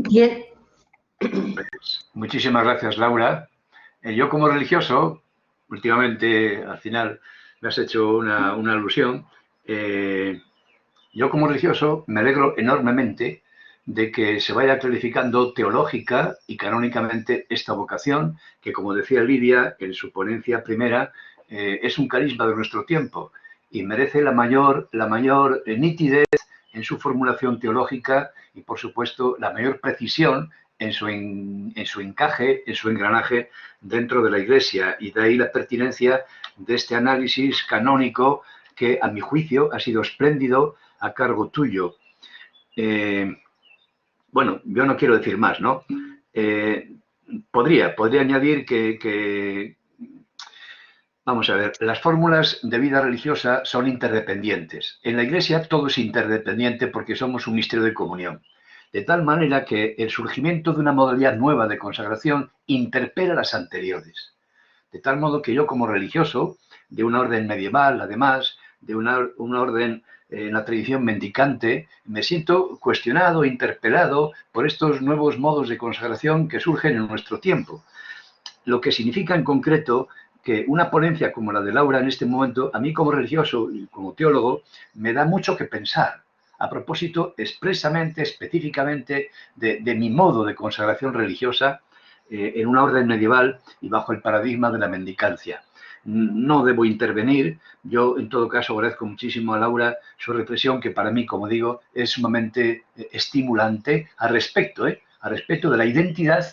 Bien. Pues, muchísimas gracias, Laura. Yo como religioso, últimamente, al final, me has hecho una alusión. Yo como religioso me alegro enormemente de que se vaya clarificando teológica y canónicamente esta vocación, que como decía Lidia en su ponencia primera, es un carisma de nuestro tiempo y merece la mayor nitidez en su formulación teológica y, por supuesto, la mayor precisión en su encaje, en su engranaje dentro de la Iglesia. Y de ahí la pertinencia de este análisis canónico que, a mi juicio, ha sido espléndido a cargo tuyo. Bueno, yo no quiero decir más, ¿no? Podría añadir que, vamos a ver, las fórmulas de vida religiosa son interdependientes. En la Iglesia todo es interdependiente porque somos un misterio de comunión. De tal manera que el surgimiento de una modalidad nueva de consagración interpela las anteriores. De tal modo que yo como religioso, de una orden medieval, además, de una orden en la tradición mendicante, me siento cuestionado, interpelado por estos nuevos modos de consagración que surgen en nuestro tiempo. Lo que significa en concreto que una ponencia como la de Laura en este momento, a mí como religioso y como teólogo, me da mucho que pensar a propósito expresamente, específicamente de mi modo de consagración religiosa en una orden medieval y bajo el paradigma de la mendicancia. No debo intervenir, yo en todo caso agradezco muchísimo a Laura su reflexión, que para mí, como digo, es sumamente estimulante al respecto de la identidad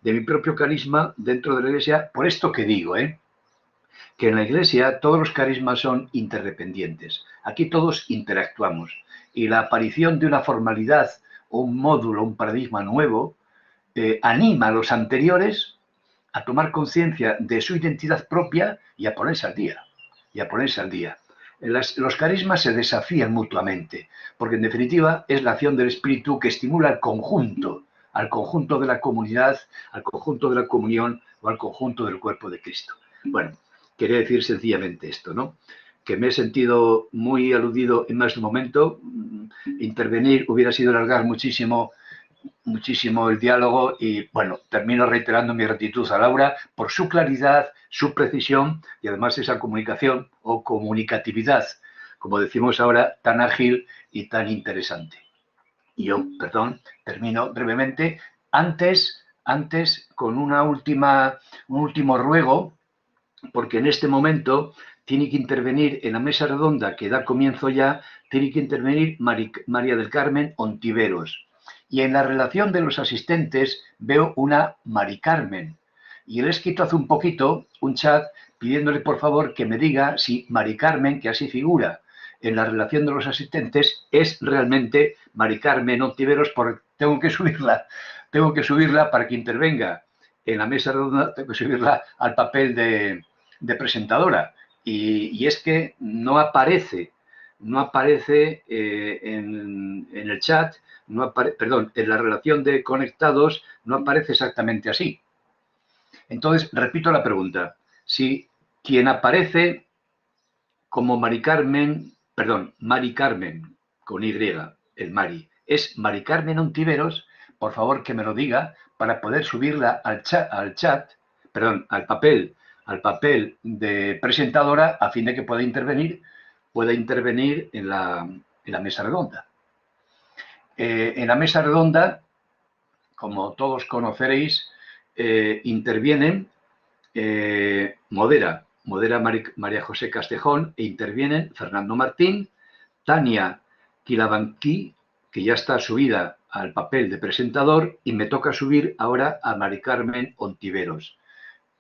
de mi propio carisma dentro de la Iglesia, por esto que digo, que en la Iglesia todos los carismas son interdependientes. Aquí todos interactuamos y la aparición de una formalidad o un módulo, un paradigma nuevo, anima a los anteriores a tomar conciencia de su identidad propia y a ponerse al día. Los carismas se desafían mutuamente, porque en definitiva es la acción del Espíritu que estimula al conjunto de la comunidad, al conjunto de la comunión o al conjunto del cuerpo de Cristo. Bueno, quería decir sencillamente esto, ¿no? Que me he sentido muy aludido en más de un momento. Intervenir hubiera sido alargar muchísimo el diálogo y, bueno, termino reiterando mi gratitud a Laura por su claridad, su precisión y además esa comunicación o comunicatividad, como decimos ahora, tan ágil y tan interesante. Y yo, termino brevemente, antes con un último ruego, porque en este momento tiene que intervenir en la mesa redonda que da comienzo ya, tiene que intervenir María del Carmen Ontiveros. Y en la relación de los asistentes veo una Mari Carmen. Y le he escrito hace un poquito un chat pidiéndole por favor que me diga si Mari Carmen, que así figura en la relación de los asistentes, es realmente Mari Carmen Ontiveros, porque tengo que subirla para que intervenga en la mesa redonda, tengo que subirla al papel de presentadora. Y es que no aparece en el chat, en la relación de conectados, no aparece exactamente así. Entonces, repito la pregunta. Si quien aparece como Mari Carmen, con Y, el Mari, es Mari Carmen Ontiveros, por favor que me lo diga para poder subirla al papel de presentadora a fin de que pueda intervenir en la mesa redonda. En la mesa redonda, como todos conoceréis, intervienen, modera María José Castejón e intervienen Fernando Martín, Tania Quilabanquí, que ya está subida al papel de presentador, y me toca subir ahora a Mari Carmen Ontiveros.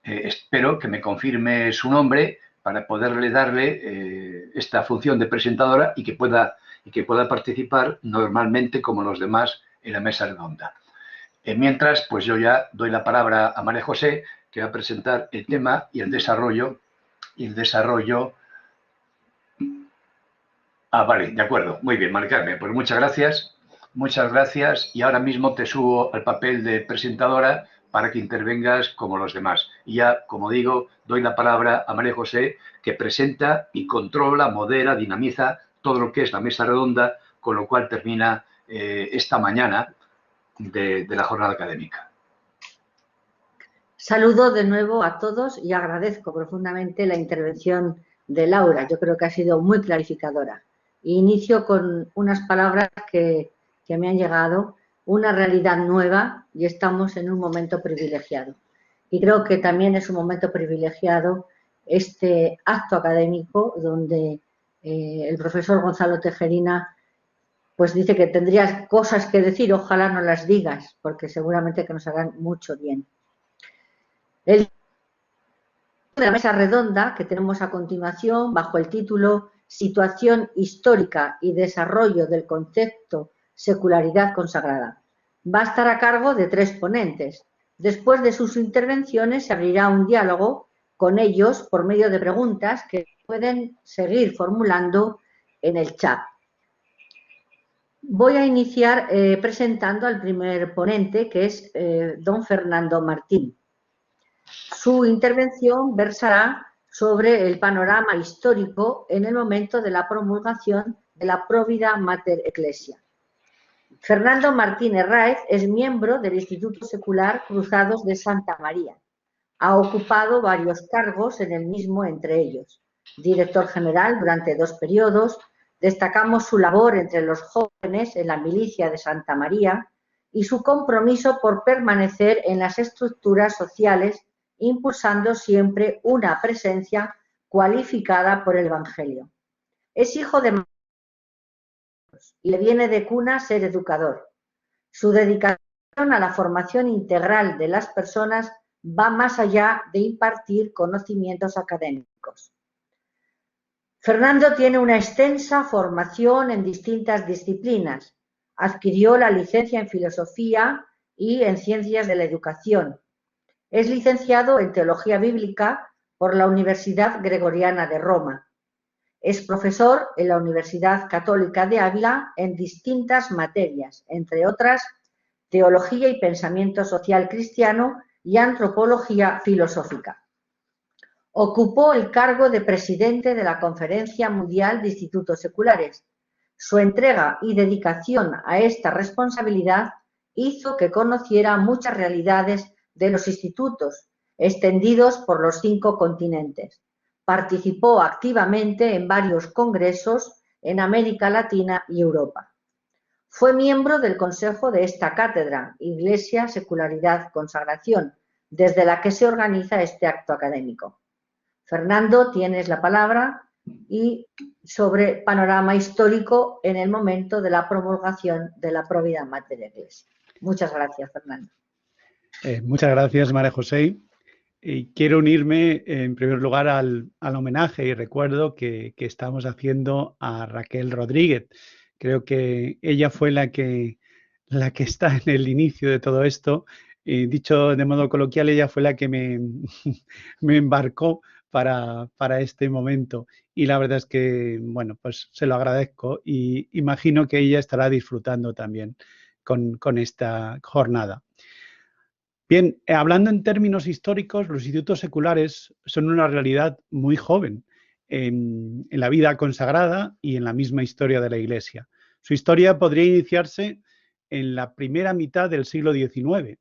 Espero que me confirme su nombre para poderle darle esta función de presentadora y que pueda participar normalmente como los demás en la mesa redonda. Mientras, pues yo ya doy la palabra a María José, que va a presentar el tema y el desarrollo. Vale, de acuerdo, muy bien, Mari Carmen, pues muchas gracias, y ahora mismo te subo al papel de presentadora para que intervengas como los demás. Y ya, como digo, doy la palabra a María José, que presenta y controla, modera, dinamiza todo lo que es la mesa redonda, con lo cual termina esta mañana de la jornada académica. Saludo de nuevo a todos y agradezco profundamente la intervención de Laura. Yo creo que ha sido muy clarificadora. Inicio con unas palabras que me han llegado, una realidad nueva y estamos en un momento privilegiado. Y creo que también es un momento privilegiado este acto académico donde el profesor Gonzalo Tejerina pues dice que tendrías cosas que decir, ojalá no las digas, porque seguramente que nos harán mucho bien. El de la mesa redonda que tenemos a continuación, bajo el título Situación histórica y desarrollo del concepto secularidad consagrada, va a estar a cargo de 3 ponentes. Después de sus intervenciones se abrirá un diálogo con ellos por medio de preguntas que pueden seguir formulando en el chat. Voy a iniciar presentando al primer ponente, que es don Fernando Martín. Su intervención versará sobre el panorama histórico en el momento de la promulgación de la Provida Mater Ecclesia. Fernando Martínez Ráez es miembro del Instituto Secular Cruzados de Santa María. Ha ocupado varios cargos en el mismo, entre ellos director general durante 2 periodos. Destacamos su labor entre los jóvenes en la milicia de Santa María y su compromiso por permanecer en las estructuras sociales, impulsando siempre una presencia cualificada por el Evangelio. Es hijo de y le viene de cuna ser educador. Su dedicación a la formación integral de las personas va más allá de impartir conocimientos académicos. Fernando tiene una extensa formación en distintas disciplinas. Adquirió la licencia en Filosofía y en Ciencias de la Educación. Es licenciado en Teología Bíblica por la Universidad Gregoriana de Roma. Es profesor en la Universidad Católica de Ávila en distintas materias, entre otras, Teología y Pensamiento Social Cristiano y Antropología Filosófica. Ocupó el cargo de presidente de la Conferencia Mundial de Institutos Seculares. Su entrega y dedicación a esta responsabilidad hizo que conociera muchas realidades de los institutos, extendidos por los 5 continentes. Participó activamente en varios congresos en América Latina y Europa. Fue miembro del consejo de esta cátedra, Iglesia, Secularidad, Consagración, desde la que se organiza este acto académico. Fernando, tienes la palabra y sobre panorama histórico en el momento de la promulgación de la Provida Mater Ecclesia. Muchas gracias, Fernando. Muchas gracias, María José. Quiero unirme en primer lugar al homenaje y recuerdo que estamos haciendo a Raquel Rodríguez. Creo que ella fue la que está en el inicio de todo esto. Dicho de modo coloquial, ella fue la que me embarcó para este momento. Y la verdad es que, bueno, pues se lo agradezco y imagino que ella estará disfrutando también con esta jornada. Bien, hablando en términos históricos, los institutos seculares son una realidad muy joven en la vida consagrada y en la misma historia de la Iglesia. Su historia podría iniciarse en la primera mitad del siglo XIX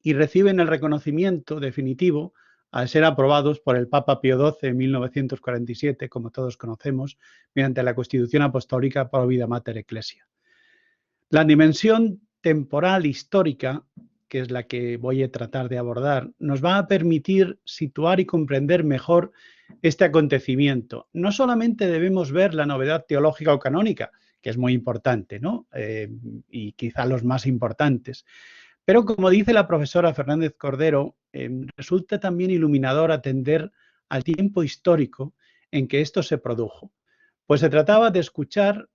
y reciben el reconocimiento definitivo al ser aprobados por el Papa Pío XII en 1947, como todos conocemos, mediante la Constitución Apostólica Provida Mater Ecclesia. La dimensión temporal histórica, que es la que voy a tratar de abordar, nos va a permitir situar y comprender mejor este acontecimiento. No solamente debemos ver la novedad teológica o canónica, que es muy importante, ¿no? Y quizá los más importantes, pero como dice la profesora Fernández Cordero, resulta también iluminador atender al tiempo histórico en que esto se produjo. Pues se trataba de escuchar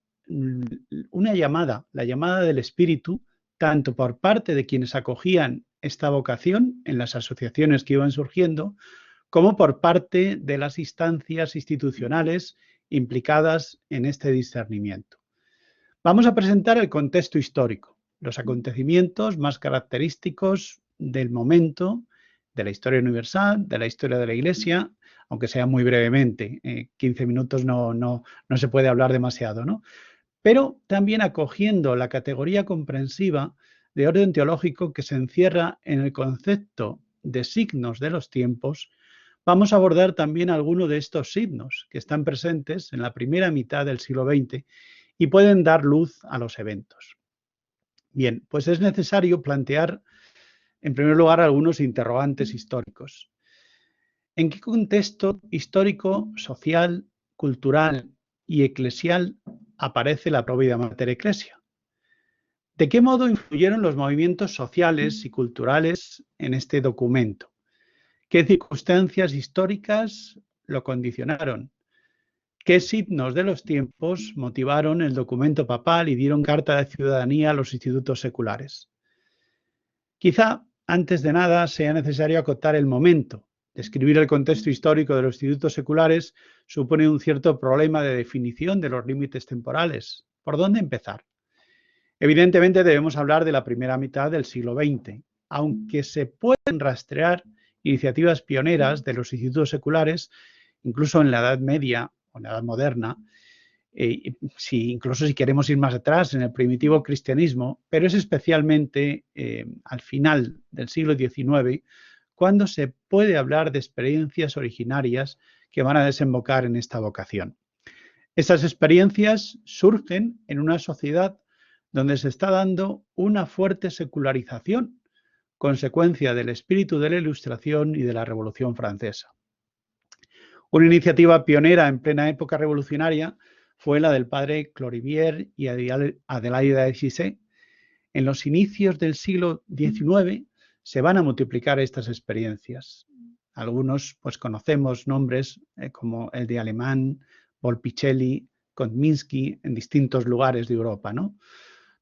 una llamada, la llamada del Espíritu, tanto por parte de quienes acogían esta vocación en las asociaciones que iban surgiendo, como por parte de las instancias institucionales implicadas en este discernimiento. Vamos a presentar el contexto histórico, los acontecimientos más característicos del momento, de la historia universal, de la historia de la Iglesia, aunque sea muy brevemente, 15 minutos no se puede hablar demasiado, ¿no? Pero también acogiendo la categoría comprensiva de orden teológico que se encierra en el concepto de signos de los tiempos, vamos a abordar también algunos de estos signos que están presentes en la primera mitad del siglo XX y pueden dar luz a los eventos. Bien, pues es necesario plantear, en primer lugar, algunos interrogantes históricos. ¿En qué contexto histórico, social, cultural y eclesial aparece la Provida Mater Ecclesia? ¿De qué modo influyeron los movimientos sociales y culturales en este documento? ¿Qué circunstancias históricas lo condicionaron? ¿Qué signos de los tiempos motivaron el documento papal y dieron carta de ciudadanía a los institutos seculares? Quizá, antes de nada, sea necesario acotar el momento. Describir el contexto histórico de los institutos seculares supone un cierto problema de definición de los límites temporales. ¿Por dónde empezar? Evidentemente debemos hablar de la primera mitad del siglo XX, aunque se pueden rastrear iniciativas pioneras de los institutos seculares, incluso en la Edad Media o en la Edad Moderna, incluso si queremos ir más atrás, en el primitivo cristianismo, pero es especialmente al final del siglo XIX cuando se puede hablar de experiencias originarias que van a desembocar en esta vocación. Estas experiencias surgen en una sociedad donde se está dando una fuerte secularización, consecuencia del espíritu de la Ilustración y de la Revolución Francesa. Una iniciativa pionera en plena época revolucionaria fue la del padre Clorivier y Adelaida de Cizé. En los inicios del siglo XIX se van a multiplicar estas experiencias. Algunos pues conocemos nombres como el de Alemán, Volpicelli, Kotminski en distintos lugares de Europa, ¿no?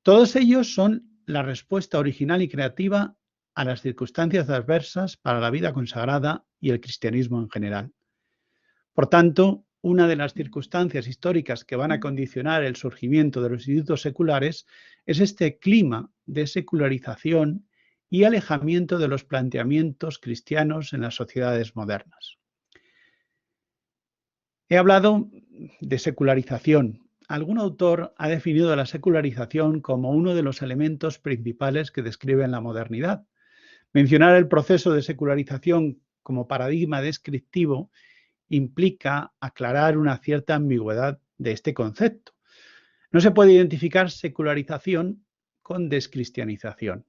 Todos ellos son la respuesta original y creativa a las circunstancias adversas para la vida consagrada y el cristianismo en general. Por tanto, una de las circunstancias históricas que van a condicionar el surgimiento de los institutos seculares es este clima de secularización y alejamiento de los planteamientos cristianos en las sociedades modernas. He hablado de secularización. Algún autor ha definido la secularización como uno de los elementos principales que describen la modernidad. Mencionar el proceso de secularización como paradigma descriptivo implica aclarar una cierta ambigüedad de este concepto. No se puede identificar secularización con descristianización.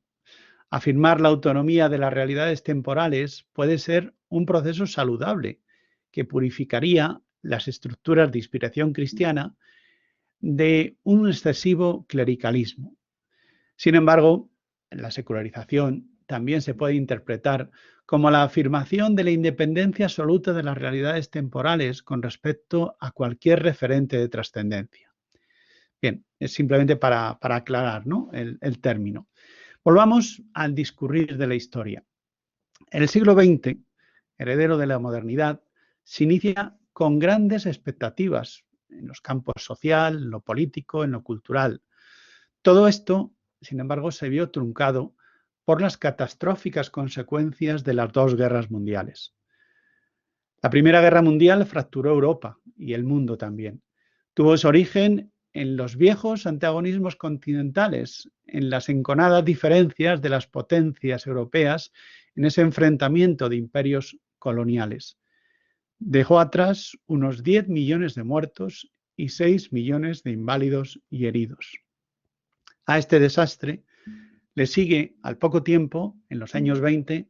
Afirmar la autonomía de las realidades temporales puede ser un proceso saludable que purificaría las estructuras de inspiración cristiana de un excesivo clericalismo. Sin embargo, la secularización también se puede interpretar como la afirmación de la independencia absoluta de las realidades temporales con respecto a cualquier referente de trascendencia. Bien, es simplemente para aclarar, ¿no?, el término. Volvamos al discurrir de la historia. El siglo XX, heredero de la modernidad, se inicia con grandes expectativas en los campos social, en lo político, en lo cultural. Todo esto, sin embargo, se vio truncado por las catastróficas consecuencias de las dos guerras mundiales. La Primera Guerra Mundial fracturó Europa y el mundo también. Tuvo su origen en los viejos antagonismos continentales, en las enconadas diferencias de las potencias europeas, en ese enfrentamiento de imperios coloniales. Dejó atrás unos 10 millones de muertos y 6 millones de inválidos y heridos. A este desastre le sigue al poco tiempo, en los años 20,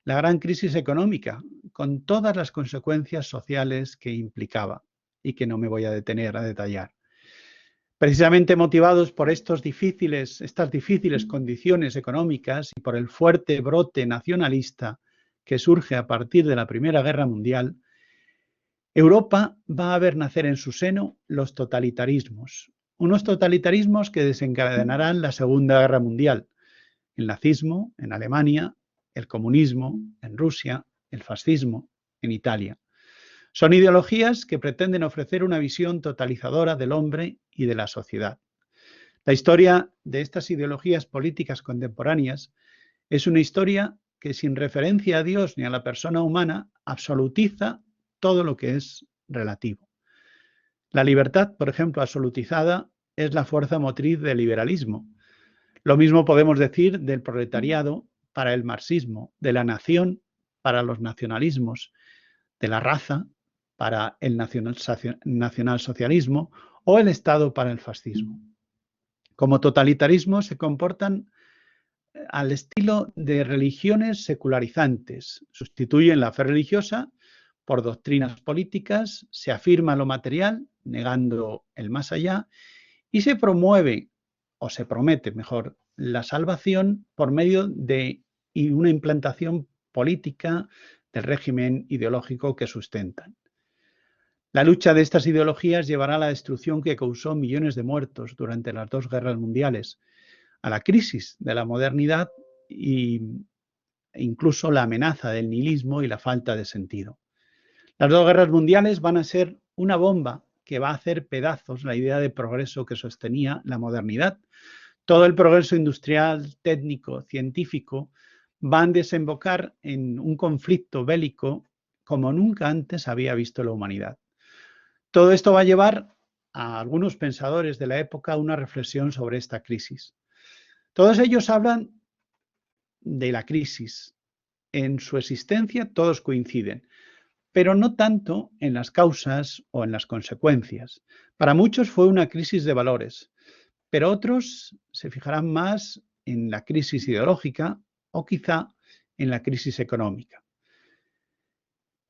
la gran crisis económica, con todas las consecuencias sociales que implicaba y que no me voy a detener a detallar. Precisamente motivados por estas difíciles condiciones económicas y por el fuerte brote nacionalista que surge a partir de la Primera Guerra Mundial, Europa va a ver nacer en su seno los totalitarismos, unos totalitarismos que desencadenarán la Segunda Guerra Mundial, el nazismo en Alemania, el comunismo en Rusia, el fascismo en Italia. Son ideologías que pretenden ofrecer una visión totalizadora del hombre y de la sociedad. La historia de estas ideologías políticas contemporáneas es una historia que, sin referencia a Dios ni a la persona humana, absolutiza todo lo que es relativo. La libertad, por ejemplo, absolutizada, es la fuerza motriz del liberalismo. Lo mismo podemos decir del proletariado para el marxismo, de la nación para los nacionalismos, de la raza para el nacionalsocialismo o el Estado para el fascismo. Como totalitarismos se comportan al estilo de religiones secularizantes. Sustituyen la fe religiosa por doctrinas políticas, se afirma lo material, negando el más allá, y se promueve, o se promete mejor, la salvación por medio de una implantación política del régimen ideológico que sustentan. La lucha de estas ideologías llevará a la destrucción que causó millones de muertos durante las dos guerras mundiales, a la crisis de la modernidad e incluso la amenaza del nihilismo y la falta de sentido. Las dos guerras mundiales van a ser una bomba que va a hacer pedazos la idea de progreso que sostenía la modernidad. Todo el progreso industrial, técnico, científico van a desembocar en un conflicto bélico como nunca antes había visto la humanidad. Todo esto va a llevar a algunos pensadores de la época a una reflexión sobre esta crisis. Todos ellos hablan de la crisis. En su existencia todos coinciden, pero no tanto en las causas o en las consecuencias. Para muchos fue una crisis de valores, pero otros se fijarán más en la crisis ideológica o quizá en la crisis económica.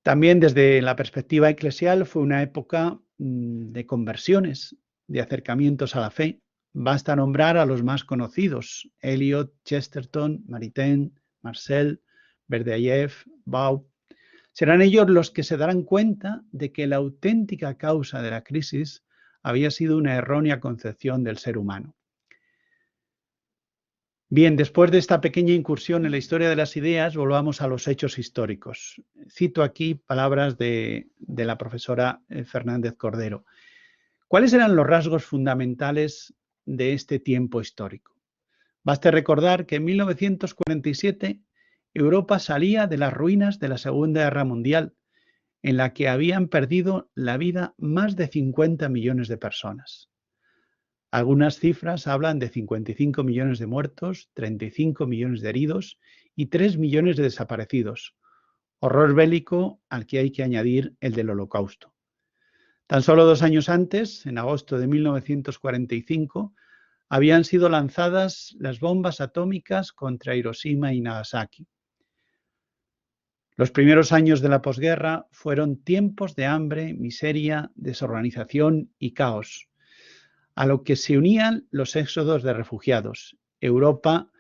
También desde la perspectiva eclesial fue una época de conversiones, de acercamientos a la fe. Basta nombrar a los más conocidos: Eliot, Chesterton, Maritain, Marcel, Berdyaev, Baum. Serán ellos los que se darán cuenta de que la auténtica causa de la crisis había sido una errónea concepción del ser humano. Bien, después de esta pequeña incursión en la historia de las ideas, volvamos a los hechos históricos. Cito aquí palabras de la profesora Fernández Cordero. ¿Cuáles eran los rasgos fundamentales de este tiempo histórico? Baste recordar que en 1947 Europa salía de las ruinas de la Segunda Guerra Mundial, en la que habían perdido la vida más de 50 millones de personas. Algunas cifras hablan de 55 millones de muertos, 35 millones de heridos y 3 millones de desaparecidos. Horror bélico al que hay que añadir el del Holocausto. Tan solo 2 años antes, en agosto de 1945, habían sido lanzadas las bombas atómicas contra Hiroshima y Nagasaki. Los primeros años de la posguerra fueron tiempos de hambre, miseria, desorganización y caos, a lo que se unían los éxodos de refugiados. Europa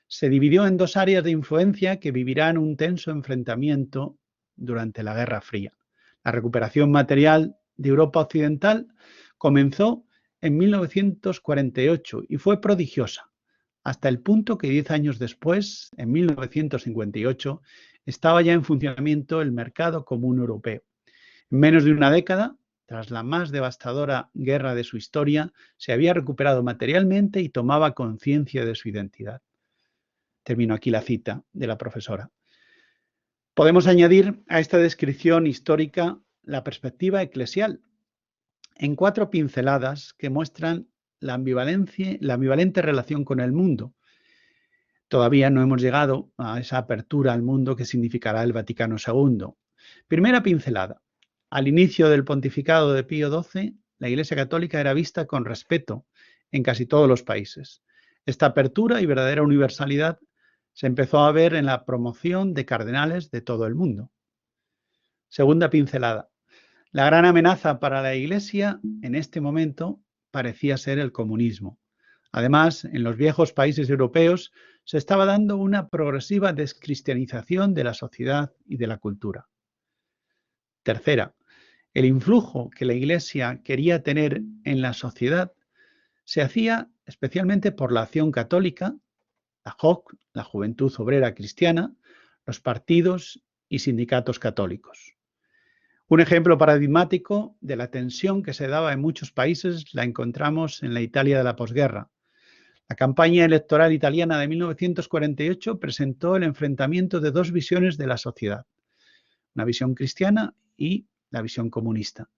se dividió en dos áreas de influencia que vivirán un tenso enfrentamiento durante la Guerra Fría. La recuperación material de Europa Occidental comenzó en 1948 y fue prodigiosa, hasta el punto que 10 años después, en 1958, estaba ya en funcionamiento el mercado común europeo. En menos de una década, tras la más devastadora guerra de su historia, se había recuperado materialmente y tomaba conciencia de su identidad. Termino aquí la cita de la profesora. Podemos añadir a esta descripción histórica la perspectiva eclesial, en 4 pinceladas que muestran la ambivalente relación con el mundo. Todavía no hemos llegado a esa apertura al mundo que significará el Vaticano II. Primera pincelada. Al inicio del pontificado de Pío XII, la Iglesia Católica era vista con respeto en casi todos los países. Esta apertura y verdadera universalidad se empezó a ver en la promoción de cardenales de todo el mundo. Segunda pincelada. La gran amenaza para la Iglesia en este momento parecía ser el comunismo. Además, en los viejos países europeos se estaba dando una progresiva descristianización de la sociedad y de la cultura. Tercera, el influjo que la Iglesia quería tener en la sociedad se hacía especialmente por la acción católica, la JOC, la Juventud Obrera Cristiana, los partidos y sindicatos católicos. Un ejemplo paradigmático de la tensión que se daba en muchos países la encontramos en la Italia de la posguerra. La campaña electoral italiana de 1948 presentó el enfrentamiento de 2 visiones de la sociedad, una visión cristiana y la visión comunista.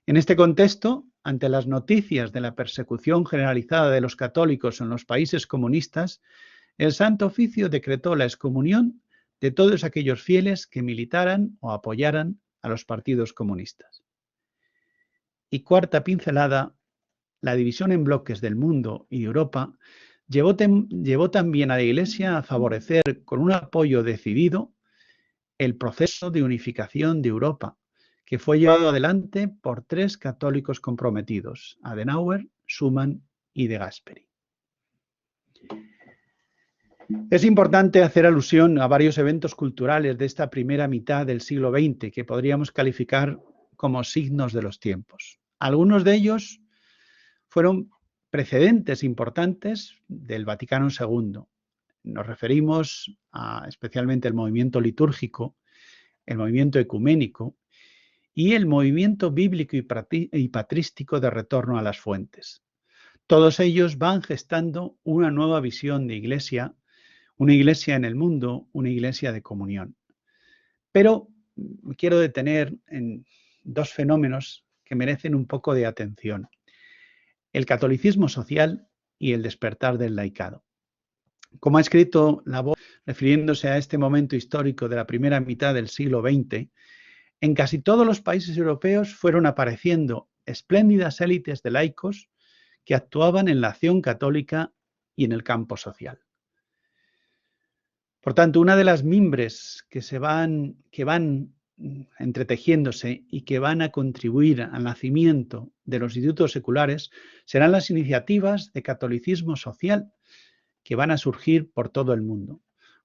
En este contexto, ante las noticias de la persecución generalizada de los católicos en los países comunistas, el Santo Oficio decretó la excomunión de todos aquellos fieles que militaran o apoyaran a los partidos comunistas. Y cuarta pincelada, la división en bloques del mundo y de Europa llevó también a la Iglesia a favorecer con un apoyo decidido el proceso de unificación de Europa, que fue llevado adelante por 3 católicos comprometidos, Adenauer, Schumann y De Gasperi. Es importante hacer alusión a varios eventos culturales de esta primera mitad del siglo XX que podríamos calificar como signos de los tiempos. Algunos de ellos fueron precedentes importantes del Vaticano II. Nos referimos a especialmente el movimiento litúrgico, el movimiento ecuménico y el movimiento bíblico y patrístico de retorno a las fuentes. Todos ellos van gestando una nueva visión de iglesia, una iglesia en el mundo, una iglesia de comunión. Pero me quiero detener en 2 fenómenos que merecen un poco de atención: el catolicismo social y el despertar del laicado. Como ha escrito Lavaux, refiriéndose a este momento histórico de la primera mitad del siglo XX, en casi todos los países europeos fueron apareciendo espléndidas élites de laicos que actuaban en la acción católica y en el campo social. Por tanto, una de las mimbres que van entretejiéndose y que van a contribuir al nacimiento de los institutos seculares serán las iniciativas de catolicismo social que van a surgir por todo el mundo.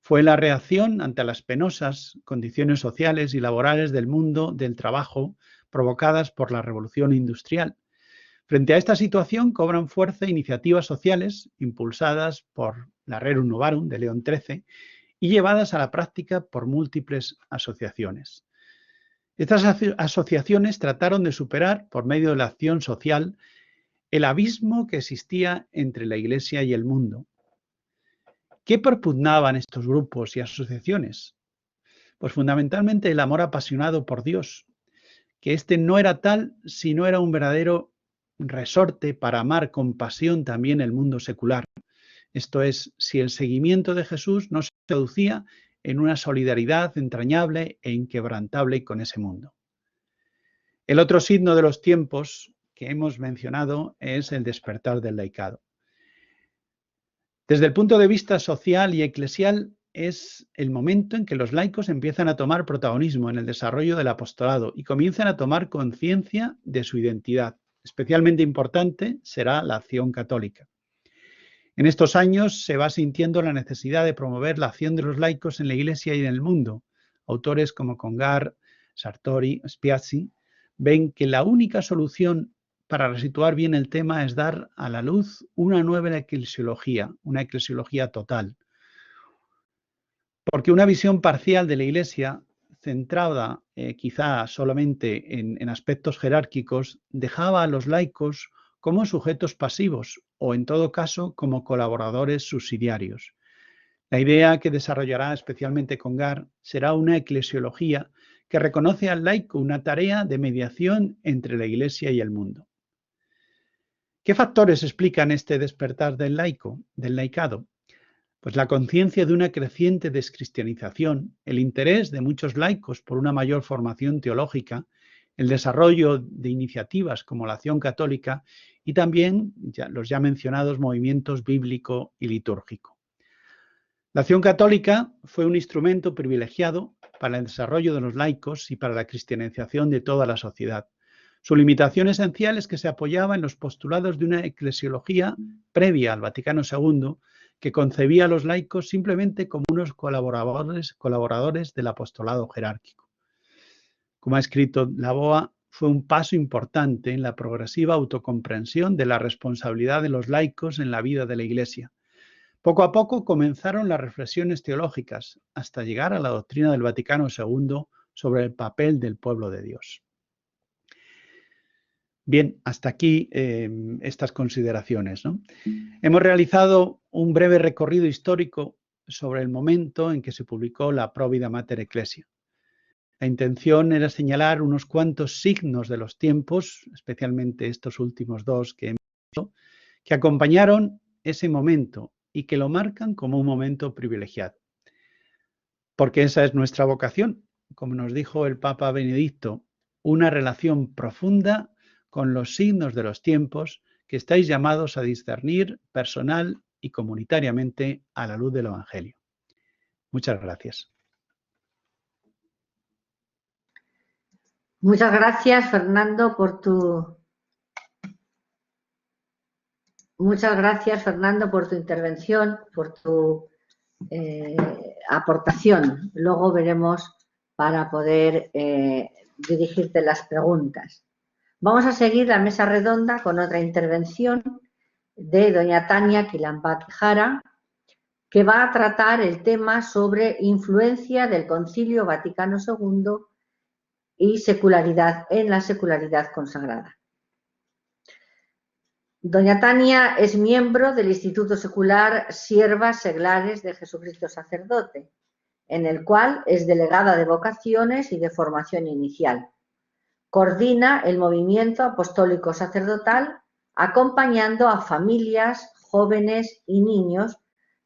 Fue la reacción ante las penosas condiciones sociales y laborales del mundo del trabajo provocadas por la revolución industrial. Frente a esta situación cobran fuerza iniciativas sociales impulsadas por la Rerum Novarum de León XIII y llevadas a la práctica por múltiples asociaciones. Estas asociaciones trataron de superar, por medio de la acción social, el abismo que existía entre la Iglesia y el mundo. ¿Qué propugnaban estos grupos y asociaciones? Pues fundamentalmente el amor apasionado por Dios, que este no era tal si no era un verdadero resorte para amar con pasión también el mundo secular. Esto es, si el seguimiento de Jesús no se traducía en una solidaridad entrañable e inquebrantable con ese mundo. El otro signo de los tiempos que hemos mencionado es el despertar del laicado. Desde el punto de vista social y eclesial, es el momento en que los laicos empiezan a tomar protagonismo en el desarrollo del apostolado y comienzan a tomar conciencia de su identidad. Especialmente importante será la acción católica. En estos años se va sintiendo la necesidad de promover la acción de los laicos en la Iglesia y en el mundo. Autores como Congar, Sartori, Spiazzi ven que la única solución para resituar bien el tema es dar a la luz una nueva eclesiología, una eclesiología total. Porque una visión parcial de la Iglesia, centrada quizá solamente en aspectos jerárquicos, dejaba a los laicos como sujetos pasivos o, en todo caso, como colaboradores subsidiarios. La idea que desarrollará especialmente Congar será una eclesiología que reconoce al laico una tarea de mediación entre la Iglesia y el mundo. ¿Qué factores explican este despertar del laicado? Pues la conciencia de una creciente descristianización, el interés de muchos laicos por una mayor formación teológica, el desarrollo de iniciativas como la acción católica y también los ya mencionados movimientos bíblico y litúrgico. La acción católica fue un instrumento privilegiado para el desarrollo de los laicos y para la cristianización de toda la sociedad. Su limitación esencial es que se apoyaba en los postulados de una eclesiología previa al Vaticano II, que concebía a los laicos simplemente como unos colaboradores del apostolado jerárquico. Como ha escrito Lavaux, fue un paso importante en la progresiva autocomprensión de la responsabilidad de los laicos en la vida de la Iglesia. Poco a poco comenzaron las reflexiones teológicas hasta llegar a la doctrina del Vaticano II sobre el papel del pueblo de Dios. Bien, hasta aquí estas consideraciones, ¿no? Hemos realizado un breve recorrido histórico sobre el momento en que se publicó la Provida Mater Ecclesiae. La intención era señalar unos cuantos signos de los tiempos, especialmente estos últimos dos que hemos visto, que acompañaron ese momento y que lo marcan como un momento privilegiado. Porque esa es nuestra vocación, como nos dijo el Papa Benedicto, una relación profunda con los signos de los tiempos que estáis llamados a discernir personal y comunitariamente a la luz del Evangelio. Muchas gracias. Muchas gracias, Fernando, por tu intervención, por tu aportación. Luego veremos para poder dirigirte las preguntas. Vamos a seguir la mesa redonda con otra intervención de doña Tania Quilambac Jara, que va a tratar el tema sobre influencia del Concilio Vaticano II y secularidad en la secularidad consagrada. Doña Tania es miembro del Instituto Secular Siervas Seglares de Jesucristo Sacerdote, en el cual es delegada de vocaciones y de formación inicial. Coordina el movimiento apostólico sacerdotal acompañando a familias, jóvenes y niños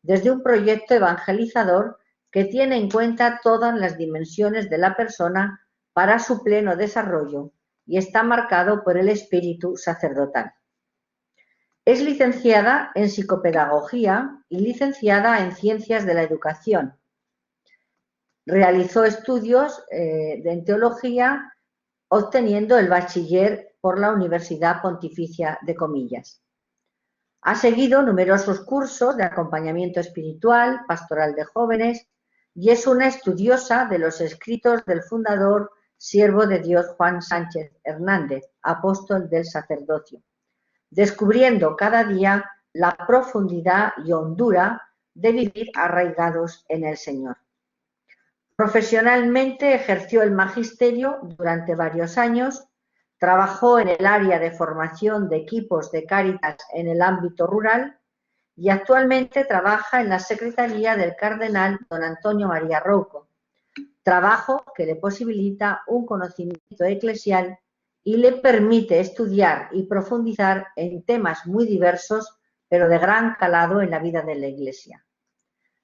desde un proyecto evangelizador que tiene en cuenta todas las dimensiones de la persona para su pleno desarrollo y está marcado por el espíritu sacerdotal. Es licenciada en psicopedagogía y licenciada en ciencias de la educación. Realizó estudios en teología, obteniendo el bachiller por la Universidad Pontificia de Comillas. Ha seguido numerosos cursos de acompañamiento espiritual, pastoral de jóvenes y es una estudiosa de los escritos del fundador siervo de Dios Juan Sánchez Hernández, apóstol del sacerdocio, descubriendo cada día la profundidad y hondura de vivir arraigados en el Señor. Profesionalmente ejerció el magisterio durante varios años, trabajó en el área de formación de equipos de Cáritas en el ámbito rural y actualmente trabaja en la Secretaría del Cardenal don Antonio María Rouco, trabajo que le posibilita un conocimiento eclesial y le permite estudiar y profundizar en temas muy diversos, pero de gran calado en la vida de la Iglesia.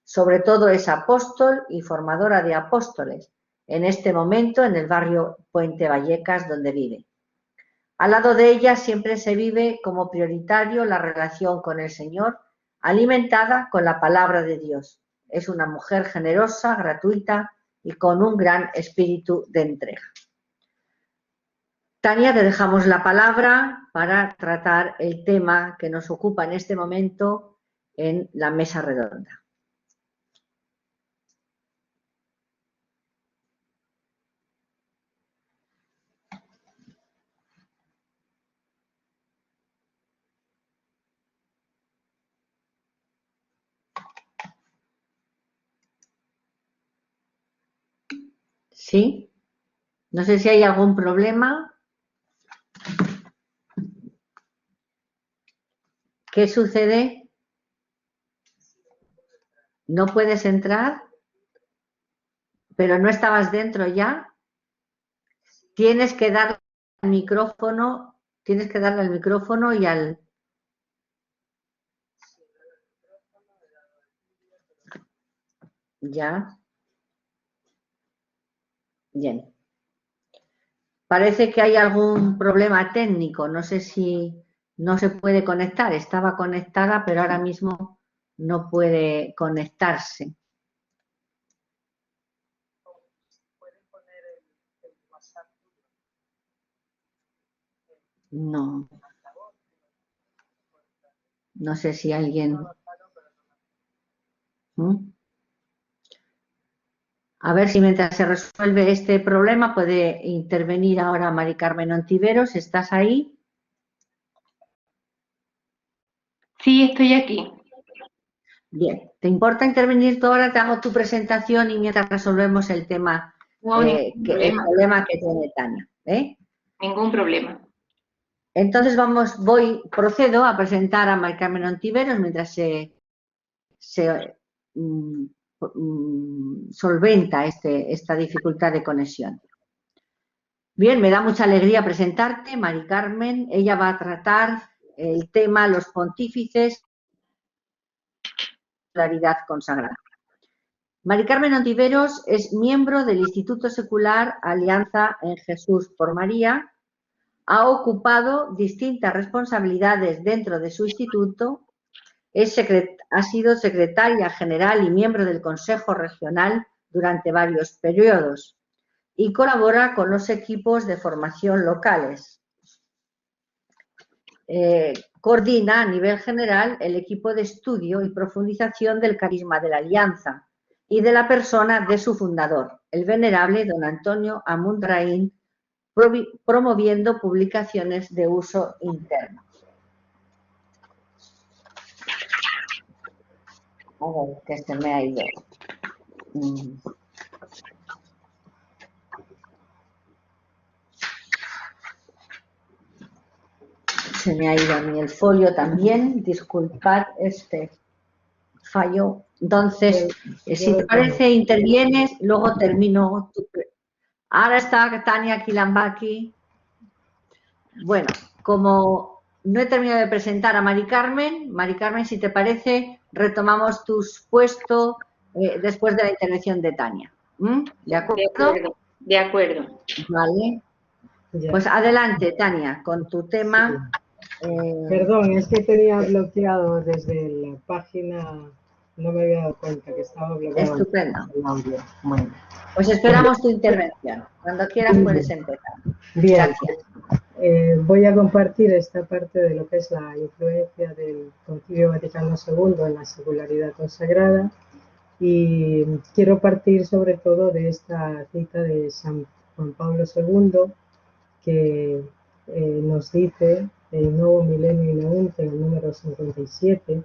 Sobre todo es apóstol y formadora de apóstoles, en este momento en el barrio Puente Vallecas, donde vive. Al lado de ella siempre se vive como prioritario la relación con el Señor, alimentada con la palabra de Dios. Es una mujer generosa, gratuita y con un gran espíritu de entrega. Tania, te dejamos la palabra para tratar el tema que nos ocupa en este momento en la mesa redonda. ¿Sí? No sé si hay algún problema. ¿Qué sucede? ¿No puedes entrar? ¿Pero no estabas dentro ya? Tienes que darle al micrófono, y al... Ya. Bien. Parece que hay algún problema técnico. No sé si no se puede conectar. Estaba conectada, pero ahora mismo no puede conectarse. No. No sé si alguien... A ver si mientras se resuelve este problema puede intervenir ahora Mari Carmen Ontiveros. ¿Estás ahí? Sí, estoy aquí. Bien. ¿Te importa intervenir tú ahora? Te hago tu presentación y mientras resolvemos el tema, el problema que tiene Tania. Ningún problema. Entonces procedo a presentar a Mari Carmen Ontiveros mientras se solventa esta dificultad de conexión. Bien, me da mucha alegría presentarte, Mari Carmen. Ella va a tratar el tema Los pontífices, claridad consagrada. Mari Carmen Ontiveros es miembro del Instituto Secular Alianza en Jesús por María. Ha ocupado distintas responsabilidades dentro de su instituto. Ha sido secretaria general y miembro del Consejo Regional durante varios periodos y colabora con los equipos de formación locales. Coordina a nivel general el equipo de estudio y profundización del carisma de la Alianza y de la persona de su fundador, el venerable don Antonio Amundrain, promoviendo publicaciones de uso interno. A ver, que se me ha ido. Se me ha ido a mí el folio también, disculpad este fallo. Entonces, si te parece, intervienes, luego termino. Ahora está Tania Kilambaki. Bueno, como no he terminado de presentar a Mari Carmen, si te parece, retomamos tu puesto después de la intervención de Tania. ¿De acuerdo? De acuerdo. Vale. Pues adelante, Tania, con tu tema. Perdón, es que tenía bloqueado desde la página, no me había dado cuenta que estaba bloqueado. Estupendo. El audio. Bueno. Pues esperamos tu intervención. Cuando quieras puedes empezar. Bien. Gracias. Voy a compartir esta parte de lo que es la influencia del Concilio Vaticano II en la secularidad consagrada y quiero partir sobre todo de esta cita de San Juan Pablo II que nos dice en Nuevo Milenio Inaunte, en el número 57,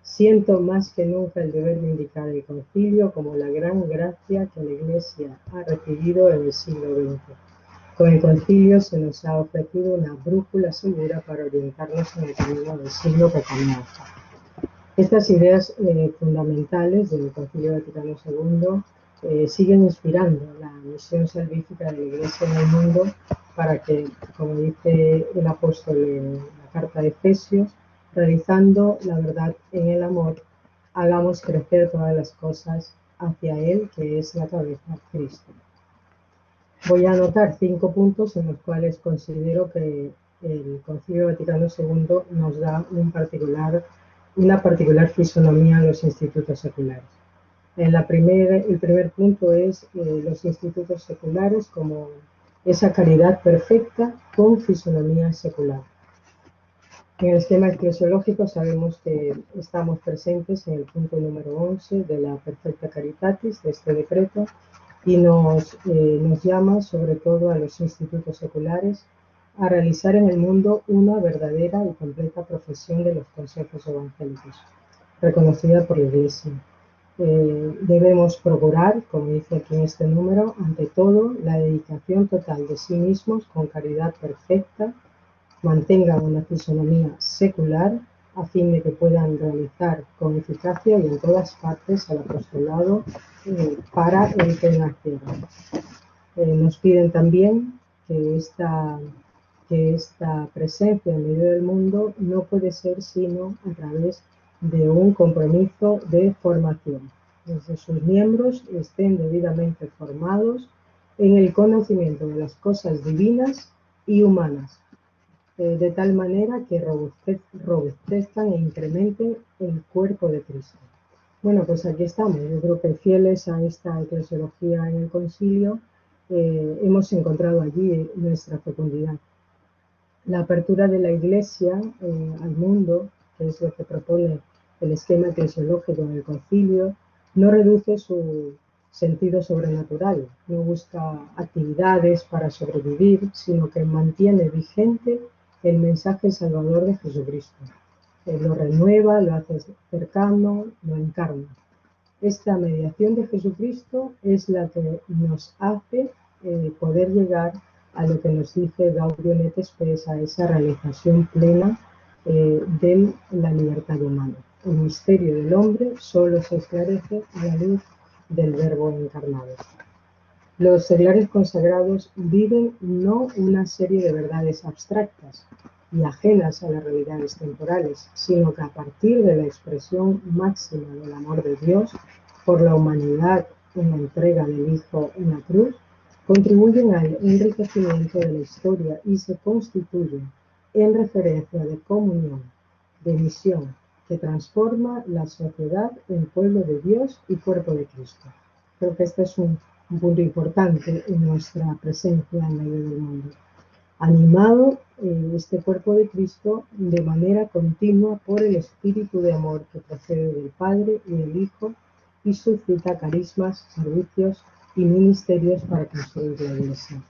siento más que nunca el deber de indicar el concilio como la gran gracia que la Iglesia ha recibido en el siglo XX. Con el concilio se nos ha ofrecido una brújula segura para orientarnos en el camino del siglo que comienza. Estas ideas fundamentales del Concilio Vaticano II siguen inspirando la misión salvífica de la Iglesia en el mundo para que, como dice el apóstol en la carta de Efesios, realizando la verdad en el amor, hagamos crecer todas las cosas hacia Él, que es la cabeza, Cristo. Voy a anotar 5 puntos en los cuales considero que el Concilio Vaticano II nos da una particular fisonomía a los institutos seculares. El primer punto es los institutos seculares como esa caridad perfecta con fisonomía secular. En el esquema eclesiológico sabemos que estamos presentes en el punto número 11 de la Perfecta Caritatis, de este decreto, y nos llama sobre todo a los institutos seculares a realizar en el mundo una verdadera y completa profesión de los consejos evangélicos, reconocida por la Iglesia. Debemos procurar, como dice aquí en este número, ante todo la dedicación total de sí mismos con caridad perfecta, mantengan una fisonomía secular a fin de que puedan realizar con eficacia y en todas partes al apostolado para el que nacieron. Nos piden también que esta presencia en medio del mundo no puede ser sino a través de un compromiso de formación. Desde sus miembros estén debidamente formados en el conocimiento de las cosas divinas y humanas, de tal manera que robustezcan e incrementen el cuerpo de Cristo. Bueno, pues aquí estamos. Yo creo que fieles a esta eclesiología en el concilio, hemos encontrado allí nuestra fecundidad. La apertura de la Iglesia al mundo, que es lo que propone el esquema eclesiológico en el concilio, no reduce su sentido sobrenatural, no busca actividades para sobrevivir, sino que mantiene vigente el mensaje salvador de Jesucristo. Lo renueva, lo hace cercano, lo encarna. Esta mediación de Jesucristo es la que nos hace poder llegar a lo que nos dice Gaudium et Spes, a esa realización plena de la libertad humana. el misterio del hombre solo se esclarece a la luz del Verbo encarnado. Los seglares consagrados viven no una serie de verdades abstractas y ajenas a las realidades temporales, sino que a partir de la expresión máxima del amor de Dios por la humanidad en la entrega del Hijo en la cruz, contribuyen al enriquecimiento de la historia y se constituyen en referencia de comunión, de misión, que transforma la sociedad en pueblo de Dios y cuerpo de Cristo. Creo que este es un punto importante en nuestra presencia en medio del mundo. Animado este cuerpo de Cristo de manera continua por el espíritu de amor que procede del Padre y del Hijo y suscita carismas, servicios y ministerios para construir la Iglesia.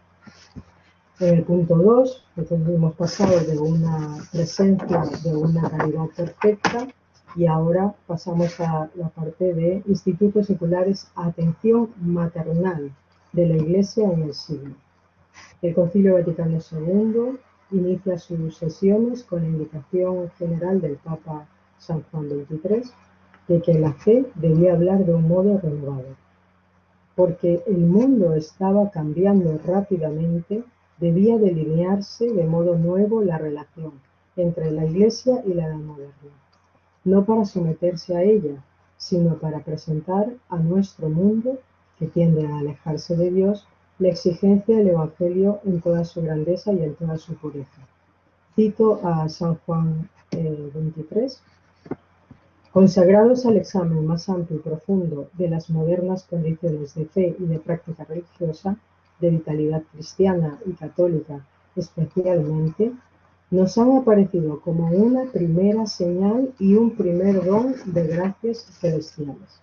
En el punto 2, entonces hemos pasado de una presencia de una caridad perfecta y ahora pasamos a la parte de institutos seculares, atención maternal de la Iglesia en el siglo. El Concilio Vaticano II inicia sus sesiones con la indicación general del Papa San Juan XXIII de que la fe debía hablar de un modo renovado. Porque el mundo estaba cambiando rápidamente, debía delinearse de modo nuevo la relación entre la Iglesia y la edad moderna, no para someterse a ella, sino para presentar a nuestro mundo, que tiende a alejarse de Dios, la exigencia del Evangelio en toda su grandeza y en toda su pureza. Cito a San Juan XXIII. Consagrados al examen más amplio y profundo de las modernas condiciones de fe y de práctica religiosa, de vitalidad cristiana y católica especialmente, nos han aparecido como una primera señal y un primer don de gracias celestiales.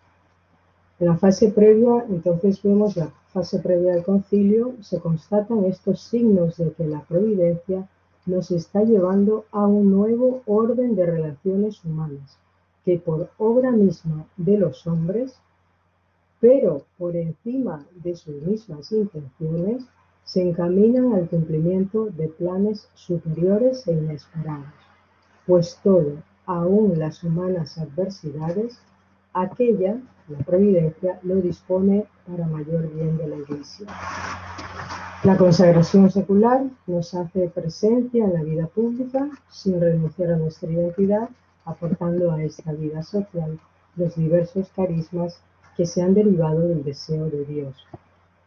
En la fase previa, entonces vemos la fase previa del concilio, se constatan estos signos de que la providencia nos está llevando a un nuevo orden de relaciones humanas, que por obra misma de los hombres, pero por encima de sus mismas intenciones, se encaminan al cumplimiento de planes superiores e inesperados, pues todo, aun las humanas adversidades, aquella, la providencia, lo dispone para mayor bien de la Iglesia. La consagración secular nos hace presencia en la vida pública sin renunciar a nuestra identidad, aportando a esta vida social los diversos carismas que se han derivado del deseo de Dios,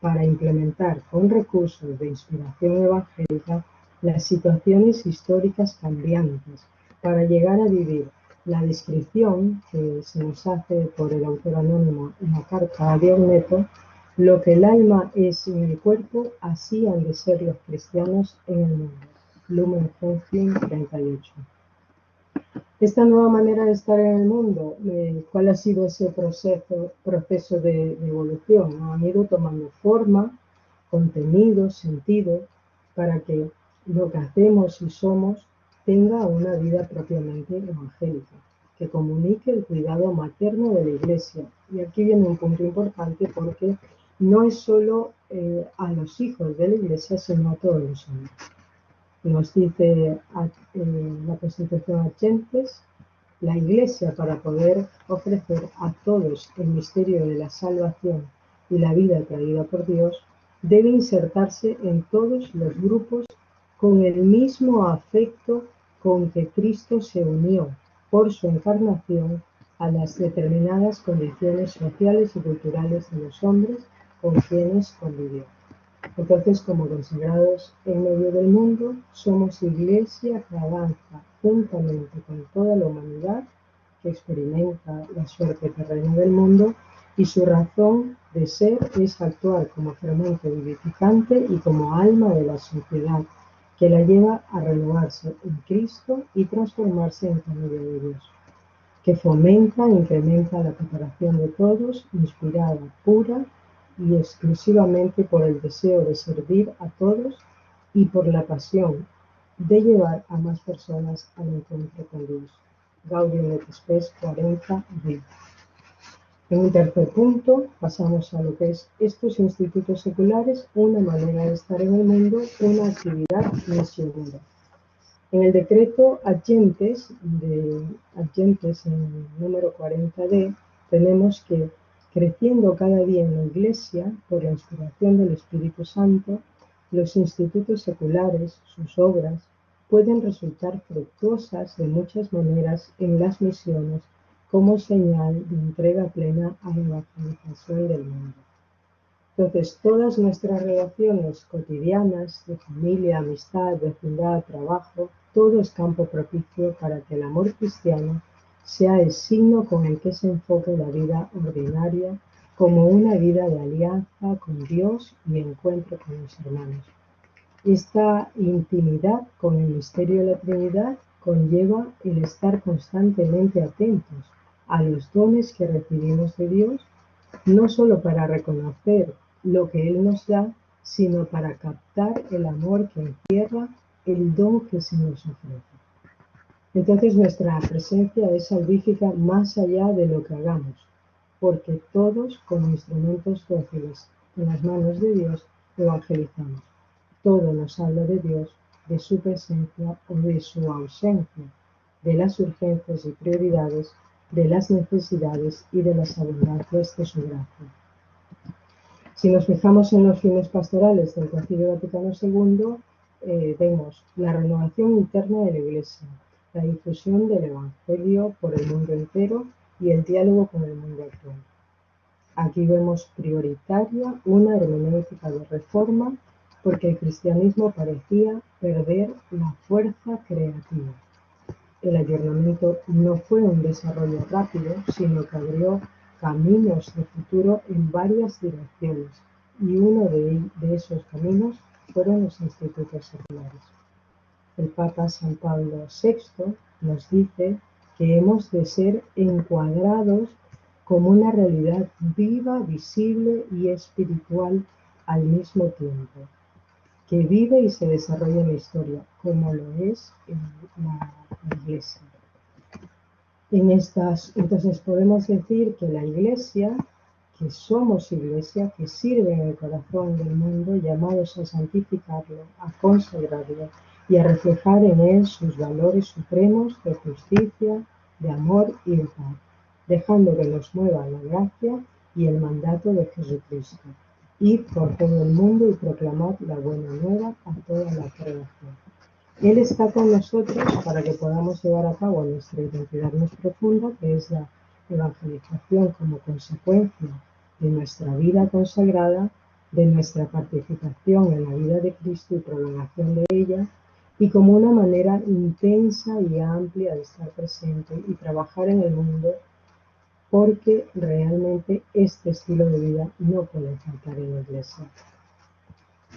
para implementar con recursos de inspiración evangélica las situaciones históricas cambiantes, para llegar a vivir la descripción que se nos hace por el autor anónimo en la carta a Diogneto: lo que el alma es en el cuerpo, así han de ser los cristianos en el mundo. Lumen Gentium 38. Esta nueva manera de estar en el mundo, ¿cuál ha sido ese proceso de evolución? Han ido tomando forma, contenido, sentido, para que lo que hacemos y somos tenga una vida propiamente evangélica, que comunique el cuidado materno de la Iglesia. Y aquí viene un punto importante, porque no es solo a los hijos de la Iglesia, sino a todos los hombres. Nos dice la Constitución Achentes, la Iglesia, para poder ofrecer a todos el misterio de la salvación y la vida traída por Dios, debe insertarse en todos los grupos con el mismo afecto con que Cristo se unió por su encarnación a las determinadas condiciones sociales y culturales de los hombres con quienes convivió. Entonces, como consagrados en medio del mundo, somos Iglesia que avanza juntamente con toda la humanidad que experimenta la suerte terrena del mundo, y su razón de ser es actuar como fermento vivificante y como alma de la sociedad, que la lleva a renovarse en Cristo y transformarse en familia de Dios, que fomenta e incrementa la cooperación de todos, inspirada, pura y exclusivamente por el deseo de servir a todos y por la pasión de llevar a más personas al encuentro con Dios. Gaudium et Spes 40b. En un tercer punto pasamos a lo que es estos institutos seculares, una manera de estar en el mundo, una actividad misionera. En el decreto Adyentes, en número 40D, tenemos que, creciendo cada día en la Iglesia, por la inspiración del Espíritu Santo, los institutos seculares, sus obras, pueden resultar fructuosas de muchas maneras en las misiones como señal de entrega plena a la evangelización del mundo. Entonces, todas nuestras relaciones cotidianas, de familia, amistad, vecindad, trabajo, todo es campo propicio para que el amor cristiano sea el signo con el que se enfoque la vida ordinaria como una vida de alianza con Dios y encuentro con los hermanos. Esta intimidad con el misterio de la Trinidad conlleva el estar constantemente atentos a los dones que recibimos de Dios, no solo para reconocer lo que Él nos da, sino para captar el amor que encierra el don que se nos ofrece. Entonces nuestra presencia es salvífica más allá de lo que hagamos, porque todos, como instrumentos dóciles en las manos de Dios, evangelizamos. Todo nos habla de Dios, de su presencia o de su ausencia, de las urgencias y prioridades, de las necesidades y de las abundancias de su gracia. Si nos fijamos en los fines pastorales del Concilio Vaticano II, vemos la renovación interna de la Iglesia, la difusión del Evangelio por el mundo entero y el diálogo con el mundo actual. Aquí vemos prioritaria una hermenéutica de reforma porque el cristianismo parecía perder la fuerza creativa. El ayornamiento no fue un desarrollo rápido, sino que abrió caminos de futuro en varias direcciones, y uno de esos caminos fueron los institutos seculares. El Papa San Pablo VI nos dice que hemos de ser encuadrados como una realidad viva, visible y espiritual al mismo tiempo, que vive y se desarrolla en la historia, como lo es en la Iglesia. Entonces podemos decir que la Iglesia, que somos Iglesia, que sirve en el corazón del mundo, llamados a santificarlo, a consagrarlo y a reflejar en él sus valores supremos de justicia, de amor y de paz, dejando que nos mueva la gracia y el mandato de Jesucristo. Ir por todo el mundo y proclamar la buena nueva a toda la creación. Él está con nosotros para que podamos llevar a cabo nuestra identidad más profunda, que es la evangelización como consecuencia de nuestra vida consagrada, de nuestra participación en la vida de Cristo y prolongación de ella, y como una manera intensa y amplia de estar presente y trabajar en el mundo, porque realmente este estilo de vida no puede faltar en la Iglesia.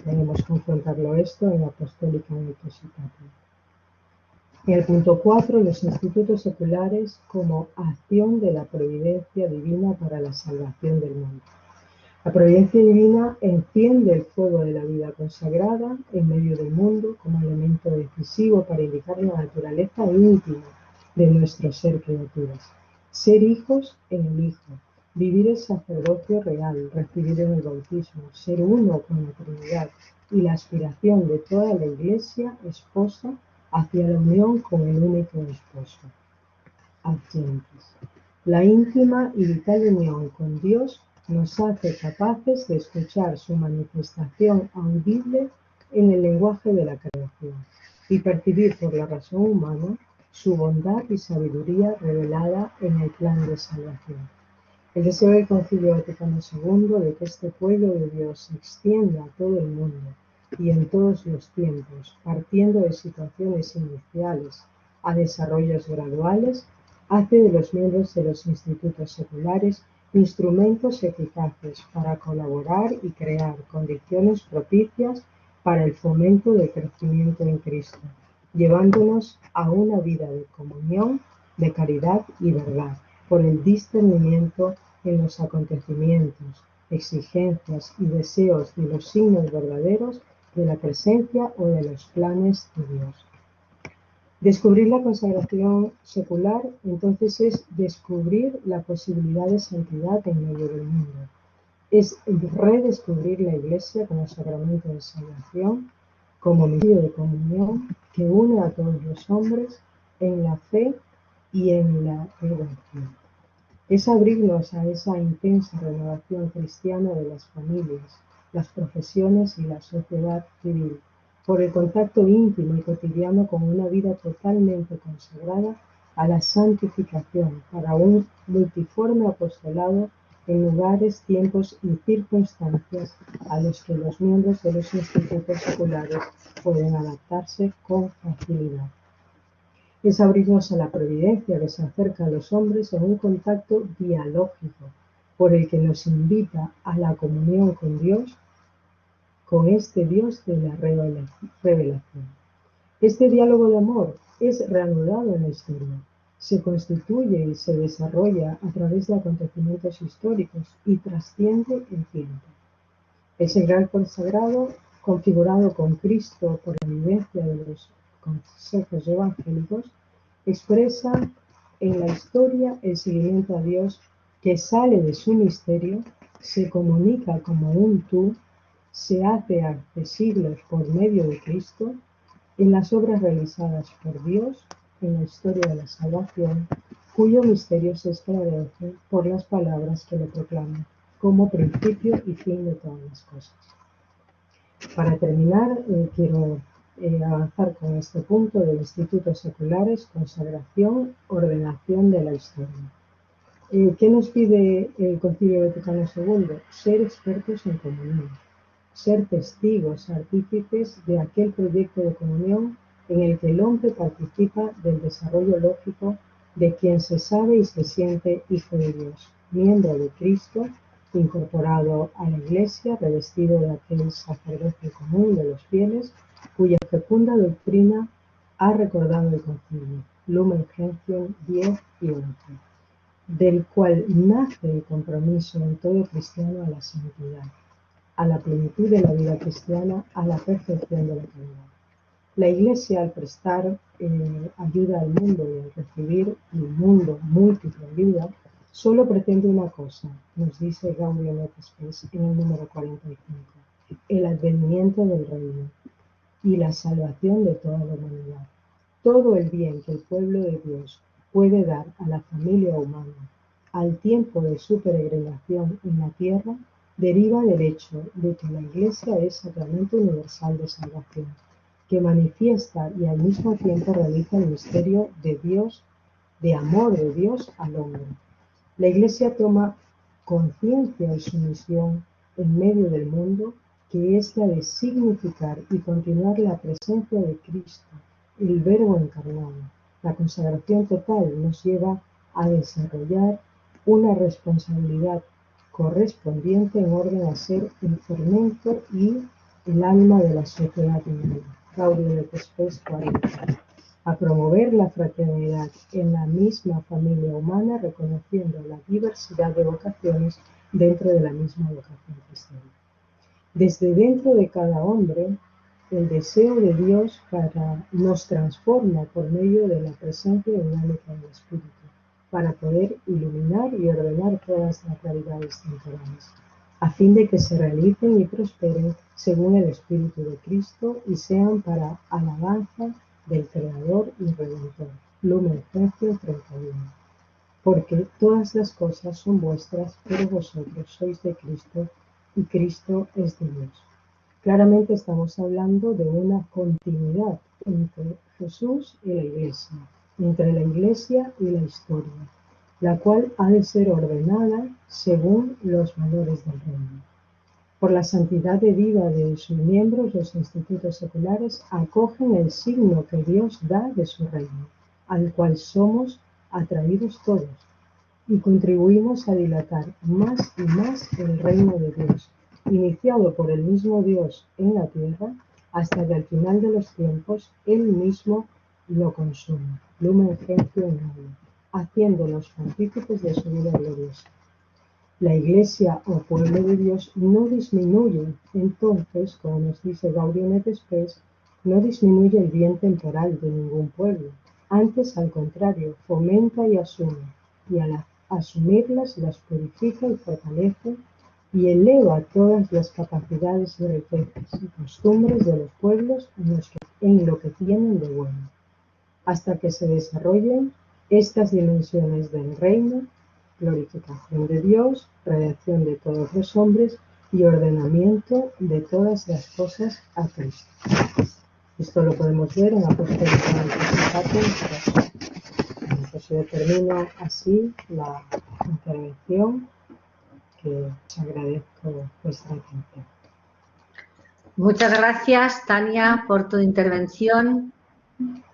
Podemos confrontarlo esto en Apostólica Necessitatis. En el punto 4, los institutos seculares como acción de la providencia divina para la salvación del mundo. La providencia divina enciende el fuego de la vida consagrada en medio del mundo como elemento decisivo para indicar la naturaleza íntima de nuestro ser criaturas. Ser hijos en el Hijo, vivir el sacerdocio real, recibir en el bautismo, ser uno con la Trinidad y la aspiración de toda la Iglesia esposa hacia la unión con el único esposo. Adyentes. La íntima y vital unión con Dios nos hace capaces de escuchar su manifestación audible en el lenguaje de la creación y percibir por la razón humana su bondad y sabiduría revelada en el plan de salvación. El deseo del Concilio Vaticano II de que este pueblo de Dios se extienda a todo el mundo y en todos los tiempos, partiendo de situaciones iniciales a desarrollos graduales, hace de los miembros de los institutos seculares instrumentos eficaces para colaborar y crear condiciones propicias para el fomento del crecimiento en Cristo, llevándonos a una vida de comunión, de caridad y verdad, por el discernimiento en los acontecimientos, exigencias y deseos de los signos verdaderos de la presencia o de los planes de Dios. Descubrir la consagración secular, entonces, es descubrir la posibilidad de santidad en medio del mundo. Es redescubrir la Iglesia como sacramento de salvación, como misterio de comunión que une a todos los hombres en la fe y en la redención. Es abrirnos a esa intensa renovación cristiana de las familias, las profesiones y la sociedad civil, por el contacto íntimo y cotidiano con una vida totalmente consagrada a la santificación para un multiforme apostolado en lugares, tiempos y circunstancias a los que los miembros de los institutos seculares pueden adaptarse con facilidad. Es abrirnos a la providencia que se acerca a los hombres en un contacto dialógico por el que nos invita a la comunión con Dios, con este Dios de la revelación. Este diálogo de amor es reanudado en la historia, se constituye y se desarrolla a través de acontecimientos históricos y trasciende el tiempo. Ese gran consagrado, configurado con Cristo por la vivencia de los consejos evangélicos, expresa en la historia el seguimiento a Dios que sale de su misterio, se comunica como un tú, se hace accesible por medio de Cristo en las obras realizadas por Dios en la historia de la salvación, cuyo misterio se esclarece por las palabras que lo proclaman como principio y fin de todas las cosas. Para terminar, quiero avanzar con este punto de institutos seculares, consagración, ordenación de la historia. ¿Qué nos pide el Concilio Vaticano II? Ser expertos en comunión, ser testigos, artífices de aquel proyecto de comunión en el que el hombre participa del desarrollo lógico de quien se sabe y se siente hijo de Dios, miembro de Cristo, incorporado a la Iglesia, revestido de aquel sacerdocio común de los fieles, cuya fecunda doctrina ha recordado el Concilio, Lumen Gentium 10 y 11, del cual nace el compromiso en todo cristiano a la santidad, a la plenitud de la vida cristiana, a la perfección de la caridad. La Iglesia, al prestar ayuda al mundo y al recibir el mundo múltiple ayuda, solo pretende una cosa, nos dice Gaudium et Spes en el número 45, el advenimiento del reino y la salvación de toda la humanidad. Todo el bien que el pueblo de Dios puede dar a la familia humana al tiempo de su peregrinación en la tierra deriva del hecho de que la Iglesia es sacramento universal de salvación, que manifiesta y al mismo tiempo realiza el misterio de Dios, de amor de Dios al hombre. La Iglesia toma conciencia de su misión en medio del mundo, que es la de significar y continuar la presencia de Cristo, el Verbo encarnado. La consagración total nos lleva a desarrollar una responsabilidad correspondiente en orden a ser el fermento y el alma de la sociedad humana. Gaudium et Spes 40. A promover la fraternidad en la misma familia humana, reconociendo la diversidad de vocaciones dentro de la misma vocación cristiana. Desde dentro de cada hombre, el deseo de Dios nos transforma por medio de la presencia dinámica del Espíritu, para poder iluminar y ordenar todas las realidades temporales, a fin de que se realicen y prosperen según el Espíritu de Cristo y sean para alabanza del Creador y Redentor. Lumen Gentium 31. Porque todas las cosas son vuestras, pero vosotros sois de Cristo y Cristo es de Dios. Claramente estamos hablando de una continuidad entre Jesús y la Iglesia, entre la Iglesia y la historia, la cual ha de ser ordenada según los valores del reino. Por la santidad de vida de sus miembros, los institutos seculares acogen el signo que Dios da de su reino, al cual somos atraídos todos, y contribuimos a dilatar más y más el reino de Dios, iniciado por el mismo Dios en la tierra, hasta que al final de los tiempos Él mismo lo consuma. Lumen Gentium 9, haciéndonos partícipes de su vida gloriosa. La Iglesia o pueblo de Dios no disminuye, entonces, como nos dice Gaudium et Spes, no disminuye el bien temporal de ningún pueblo. Antes, al contrario, fomenta y asume, y al asumirlas las purifica y fortalece, y eleva todas las capacidades y riquezas y costumbres de los pueblos en lo que tienen de bueno, hasta que se desarrollen estas dimensiones del reino: glorificación de Dios, redención de todos los hombres y ordenamiento de todas las cosas a Cristo. Esto lo podemos ver en Apóstoles 24. Pues yo termino así la intervención, que os agradezco vuestra atención. Muchas gracias, Tania, por tu intervención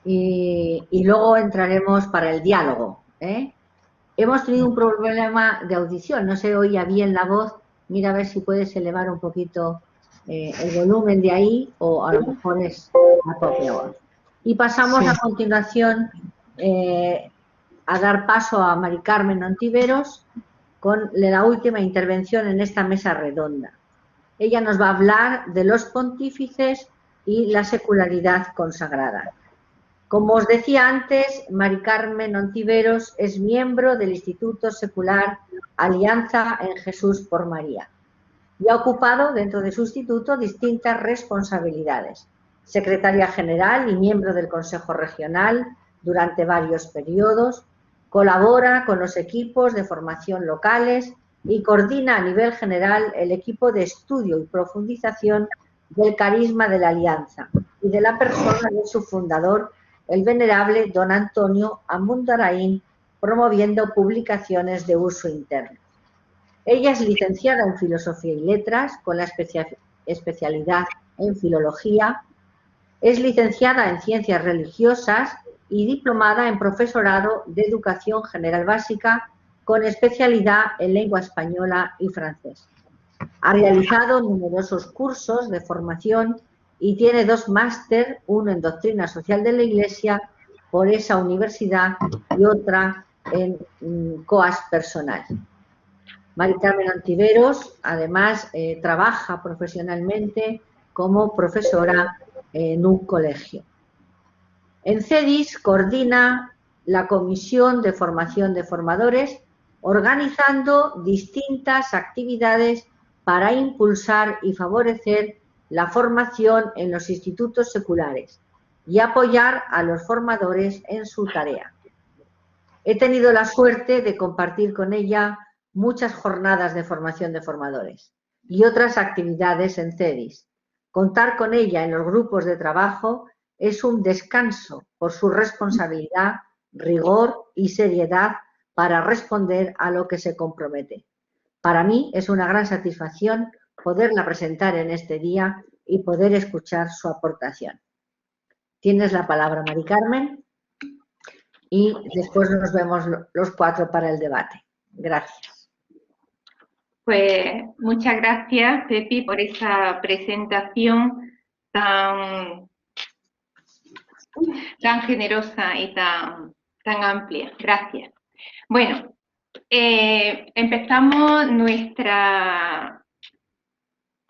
y luego entraremos para el diálogo, ¿eh? Hemos tenido un problema de audición, no se oía bien la voz. Mira a ver si puedes elevar un poquito el volumen de ahí, o a lo mejor es la propia voz. Y pasamos a continuación a dar paso a Mari Carmen Ontiveros con la última intervención en esta mesa redonda. Ella nos va a hablar de los pontífices y la secularidad consagrada. Como os decía antes, Mari Carmen Ontiveros es miembro del Instituto Secular Alianza en Jesús por María y ha ocupado dentro de su instituto distintas responsabilidades: secretaria general y miembro del Consejo Regional durante varios periodos, colabora con los equipos de formación locales y coordina a nivel general el equipo de estudio y profundización del carisma de la Alianza y de la persona de su fundador, el venerable don Antonio Amundarain, promoviendo publicaciones de uso interno. Ella es licenciada en Filosofía y Letras con la especialidad en Filología, es licenciada en Ciencias Religiosas y diplomada en Profesorado de Educación General Básica con especialidad en Lengua Española y Francés. Ha realizado numerosos cursos de formación y tiene 2 máster, uno en Doctrina Social de la Iglesia por esa universidad y otra en COAS personal. Mari Carmen Ontiveros, además, trabaja profesionalmente como profesora en un colegio. En CEDIS coordina la Comisión de Formación de Formadores, organizando distintas actividades para impulsar y favorecer la formación en los institutos seculares y apoyar a los formadores en su tarea. He tenido la suerte de compartir con ella muchas jornadas de formación de formadores y otras actividades en CEDIS. Contar con ella en los grupos de trabajo es un descanso por su responsabilidad, rigor y seriedad para responder a lo que se compromete. Para mí es una gran satisfacción poderla presentar en este día y poder escuchar su aportación. Tienes la palabra, Mari Carmen, y después nos vemos los 4 para el debate. Gracias. Pues muchas gracias, Pepi, por esa presentación tan generosa y tan amplia. Gracias. Bueno, empezamos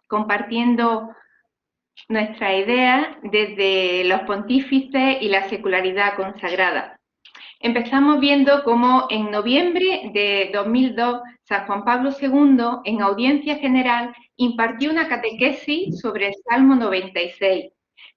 compartiendo nuestra idea desde los pontífices y la secularidad consagrada. Empezamos viendo cómo en noviembre de 2002 San Juan Pablo II, en audiencia general, impartió una catequesis sobre el Salmo 96.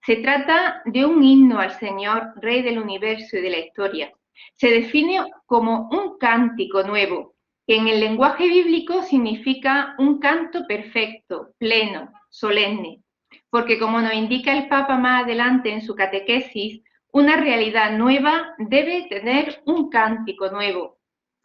Se trata de un himno al Señor, Rey del universo y de la historia. Se define como un cántico nuevo, que en el lenguaje bíblico significa un canto perfecto, pleno, solemne, porque como nos indica el Papa más adelante en su catequesis, una realidad nueva debe tener un cántico nuevo.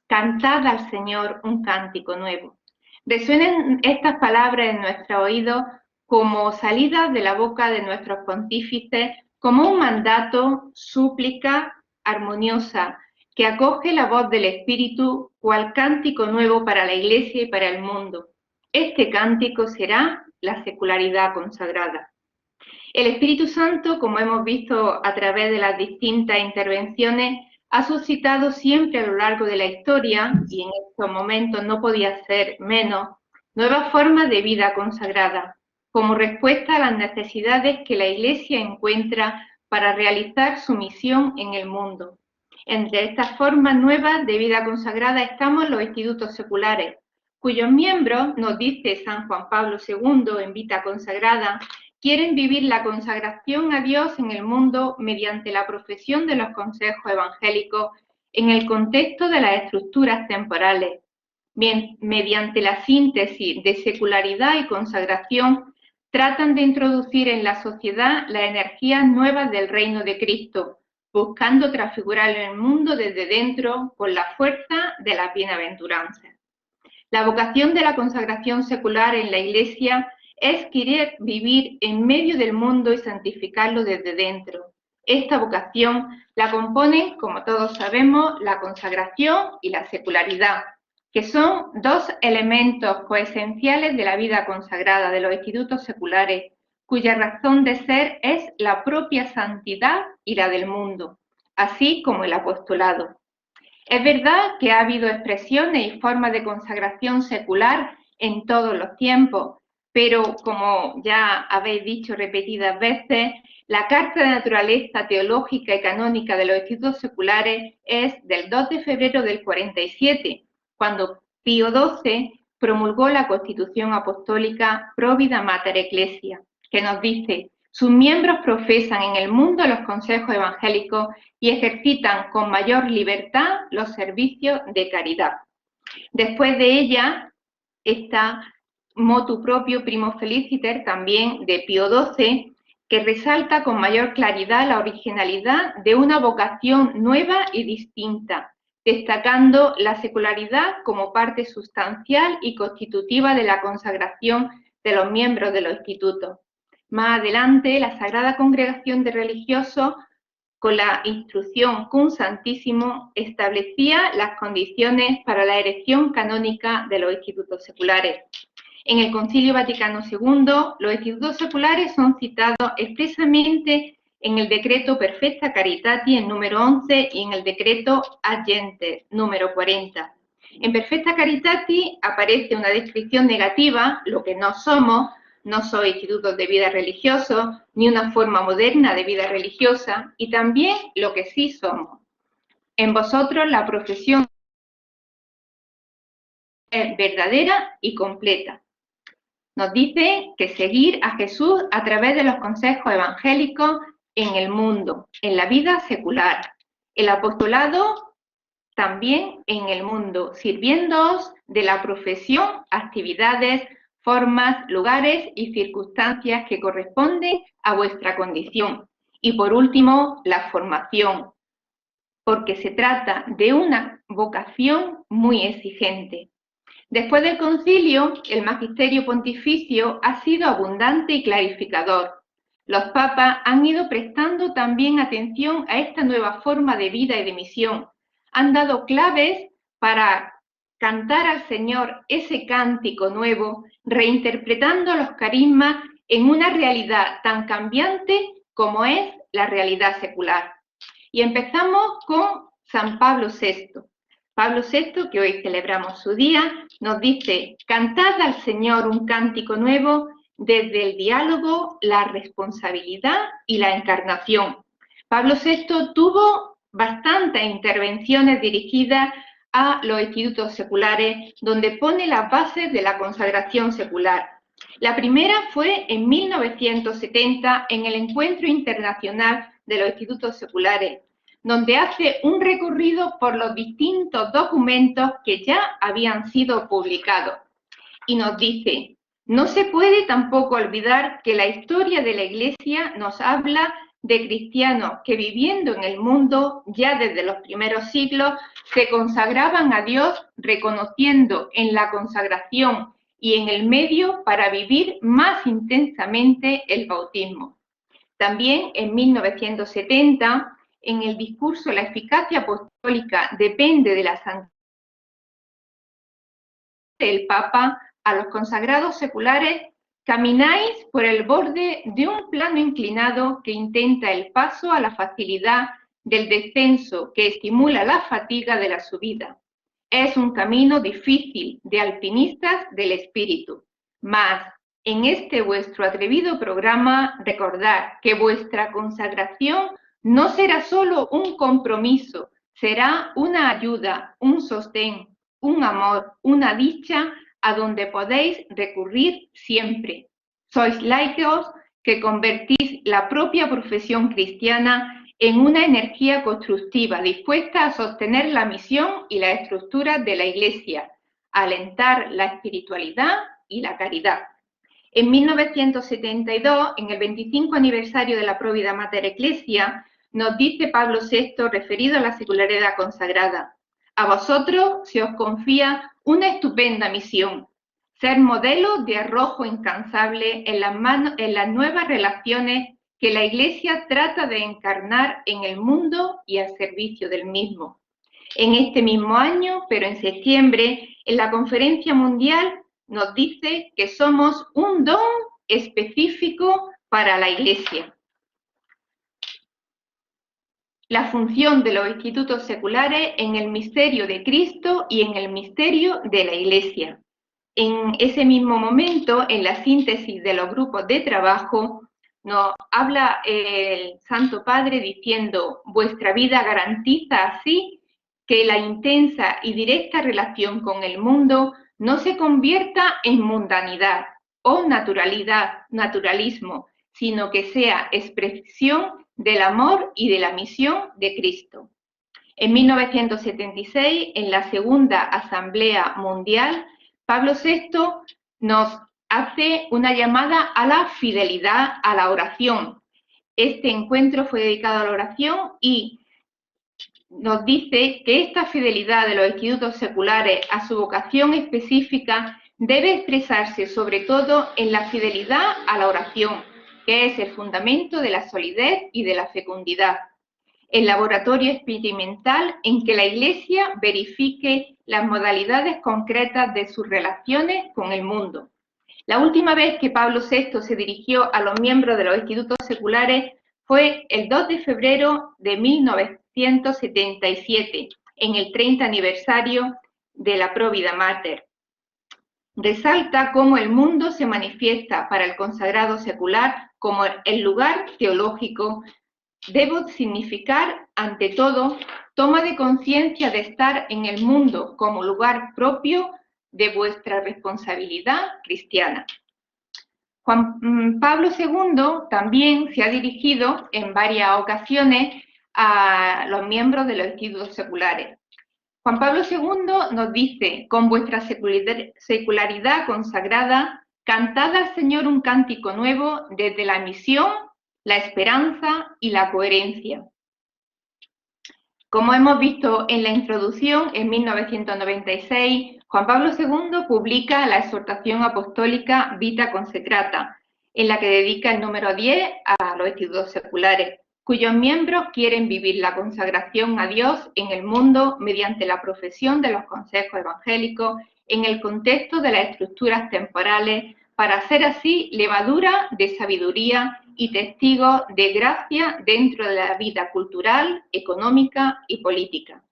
Cantad al Señor un cántico nuevo. Resuenen estas palabras en nuestro oído como salidas de la boca de nuestros pontífices, como un mandato, súplica armoniosa, que acoge la voz del Espíritu cual cántico nuevo para la Iglesia y para el mundo. Este cántico será la secularidad consagrada. El Espíritu Santo, como hemos visto a través de las distintas intervenciones, ha suscitado siempre a lo largo de la historia, y en estos momentos no podía ser menos, nuevas formas de vida consagrada, como respuesta a las necesidades que la Iglesia encuentra para realizar su misión en el mundo. Entre estas formas nuevas de vida consagrada estamos los institutos seculares, cuyos miembros, nos dice San Juan Pablo II en Vita Consagrada, quieren vivir la consagración a Dios en el mundo mediante la profesión de los consejos evangélicos en el contexto de las estructuras temporales, mediante la síntesis de secularidad y consagración, tratan de introducir en la sociedad las energías nuevas del reino de Cristo, buscando transfigurar el mundo desde dentro con la fuerza de las bienaventuranzas. La vocación de la consagración secular en la Iglesia es querer vivir en medio del mundo y santificarlo desde dentro. Esta vocación la componen, como todos sabemos, la consagración y la secularidad, que son dos elementos coesenciales de la vida consagrada de los institutos seculares, cuya razón de ser es la propia santidad y la del mundo, así como el apostolado. Es verdad que ha habido expresiones y formas de consagración secular en todos los tiempos, pero como ya habéis dicho repetidas veces, la Carta de Naturaleza Teológica y Canónica de los Institutos Seculares es del 2 de febrero del 47, cuando Pío XII promulgó la Constitución Apostólica Provida Mater Ecclesia, que nos dice: sus miembros profesan en el mundo los consejos evangélicos y ejercitan con mayor libertad los servicios de caridad. Después de ella está Motu Proprio Primo Feliciter, también de Pío XII, que resalta con mayor claridad la originalidad de una vocación nueva y distinta, destacando la secularidad como parte sustancial y constitutiva de la consagración de los miembros de los institutos. Más adelante, la Sagrada Congregación de Religiosos, con la instrucción Cum Santísimo, establecía las condiciones para la erección canónica de los institutos seculares. En el Concilio Vaticano II, los institutos seculares son citados expresamente en el decreto Perfecta Caritatis, número 11, y en el decreto Ad Gentes, número 40. En Perfecta Caritatis aparece una descripción negativa, lo que no somos. No soy institutos de vida religioso, ni una forma moderna de vida religiosa, y también lo que sí somos. En vosotros la profesión es verdadera y completa. Nos dice que seguir a Jesús a través de los consejos evangélicos en el mundo, en la vida secular. El apostolado también en el mundo, sirviéndoos de la profesión, actividades, formas, lugares y circunstancias que corresponden a vuestra condición. Y por último, la formación, porque se trata de una vocación muy exigente. Después del concilio, el magisterio pontificio ha sido abundante y clarificador. Los papas han ido prestando también atención a esta nueva forma de vida y de misión. Han dado claves para cantar al Señor ese cántico nuevo, reinterpretando los carismas en una realidad tan cambiante como es la realidad secular. Y empezamos con San Pablo VI. Pablo VI, que hoy celebramos su día, nos dice: cantad al Señor un cántico nuevo desde el diálogo, la responsabilidad y la encarnación. Pablo VI tuvo bastantes intervenciones dirigidas a los institutos seculares, donde pone las bases de la consagración secular. La primera fue en 1970 en el Encuentro Internacional de los Institutos Seculares, donde hace un recorrido por los distintos documentos que ya habían sido publicados. Y nos dice: no se puede tampoco olvidar que la historia de la Iglesia nos habla de cristianos que, viviendo en el mundo ya desde los primeros siglos, se consagraban a Dios, reconociendo en la consagración y en el medio para vivir más intensamente el bautismo. También en 1970, en el discurso La eficacia apostólica depende de la santidad del Papa, a los consagrados seculares: camináis por el borde de un plano inclinado que intenta el paso a la facilidad del descenso, que estimula la fatiga de la subida. Es un camino difícil de alpinistas del espíritu, mas en este vuestro atrevido programa recordad que vuestra consagración no será solo un compromiso, será una ayuda, un sostén, un amor, una dicha a donde podéis recurrir siempre. Sois laicos que convertís la propia profesión cristiana en una energía constructiva, dispuesta a sostener la misión y la estructura de la Iglesia, a alentar la espiritualidad y la caridad. En 1972, en el 25 aniversario de la Provida Mater Ecclesia, nos dice Pablo VI, referido a la secularidad consagrada: a vosotros se os confía una estupenda misión, ser modelo de arrojo incansable en las nuevas relaciones que la Iglesia trata de encarnar en el mundo y al servicio del mismo. En este mismo año, pero en septiembre, en la Conferencia Mundial nos dice que somos un don específico para la Iglesia. La función de los institutos seculares en el misterio de Cristo y en el misterio de la Iglesia. En ese mismo momento, en la síntesis de los grupos de trabajo, nos habla el Santo Padre diciendo: vuestra vida garantiza así que la intensa y directa relación con el mundo no se convierta en mundanidad o naturalismo, sino que sea expresión del amor y de la misión de Cristo. En 1976, en la Segunda Asamblea Mundial, Pablo VI nos hace una llamada a la fidelidad a la oración. Este encuentro fue dedicado a la oración y nos dice que esta fidelidad de los institutos seculares a su vocación específica debe expresarse sobre todo en la fidelidad a la oración, que es el fundamento de la solidez y de la fecundidad. El laboratorio experimental en que la Iglesia verifique las modalidades concretas de sus relaciones con el mundo. La última vez que Pablo VI se dirigió a los miembros de los institutos seculares fue el 2 de febrero de 1977, en el 30 aniversario de la Provida Mater. Resalta cómo el mundo se manifiesta para el consagrado secular como el lugar teológico. Debo significar, ante todo, toma de conciencia de estar en el mundo como lugar propio de vuestra responsabilidad cristiana. Juan Pablo II también se ha dirigido en varias ocasiones a los miembros de los institutos seculares. Juan Pablo II nos dice: con vuestra secularidad consagrada, cantad al Señor un cántico nuevo desde la misión, la esperanza y la coherencia. Como hemos visto en la introducción, en 1996, Juan Pablo II publica la exhortación apostólica Vita Consecrata, en la que dedica el número 10 a los institutos seculares, cuyos miembros quieren vivir la consagración a Dios en el mundo mediante la profesión de los consejos evangélicos en el contexto de las estructuras temporales, para hacer así levadura de sabiduría y testigos de gracia dentro de la vida cultural, económica y política.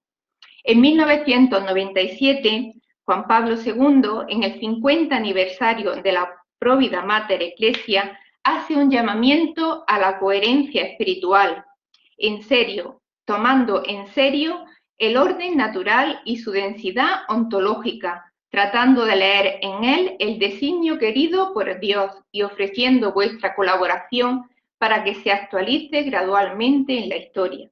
En 1997, Juan Pablo II, en el 50 aniversario de la Provida Mater Ecclesia, hace un llamamiento a la coherencia espiritual, en serio, tomando en serio el orden natural y su densidad ontológica, tratando de leer en él el designio querido por Dios y ofreciendo vuestra colaboración para que se actualice gradualmente en la historia.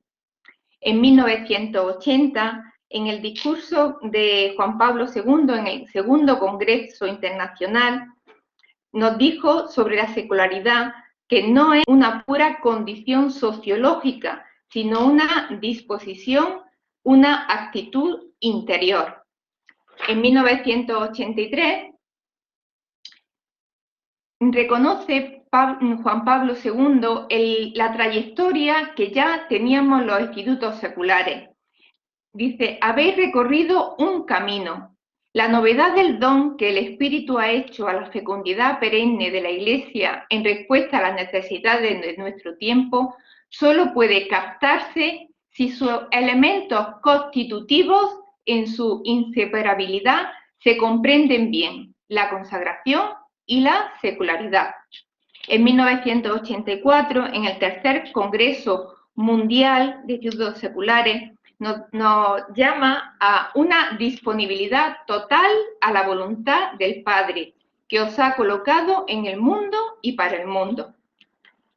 En 1980, en el discurso de Juan Pablo II en el Segundo Congreso Internacional, nos dijo sobre la secularidad que no es una pura condición sociológica, sino una disposición, una actitud interior. En 1983, reconoce Juan Pablo II la trayectoria que ya teníamos los institutos seculares. Dice: habéis recorrido un camino. La novedad del don que el Espíritu ha hecho a la fecundidad perenne de la Iglesia en respuesta a las necesidades de nuestro tiempo solo puede captarse si sus elementos constitutivos en su inseparabilidad se comprenden bien: la consagración y la secularidad. En 1984, en el tercer Congreso Mundial de Institutos Seculares, nos llama a una disponibilidad total a la voluntad del Padre, que os ha colocado en el mundo y para el mundo.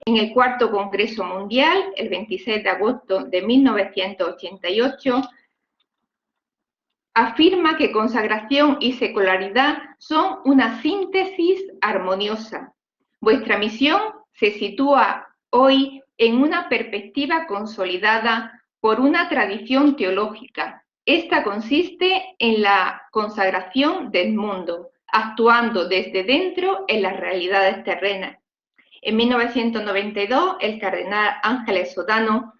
En el cuarto Congreso Mundial, el 26 de agosto de 1988, afirma que consagración y secularidad son una síntesis armoniosa. Vuestra misión se sitúa hoy en una perspectiva consolidada por una tradición teológica. Esta consiste en la consagración del mundo, actuando desde dentro en las realidades terrenas. En 1992, el cardenal Ángeles Sodano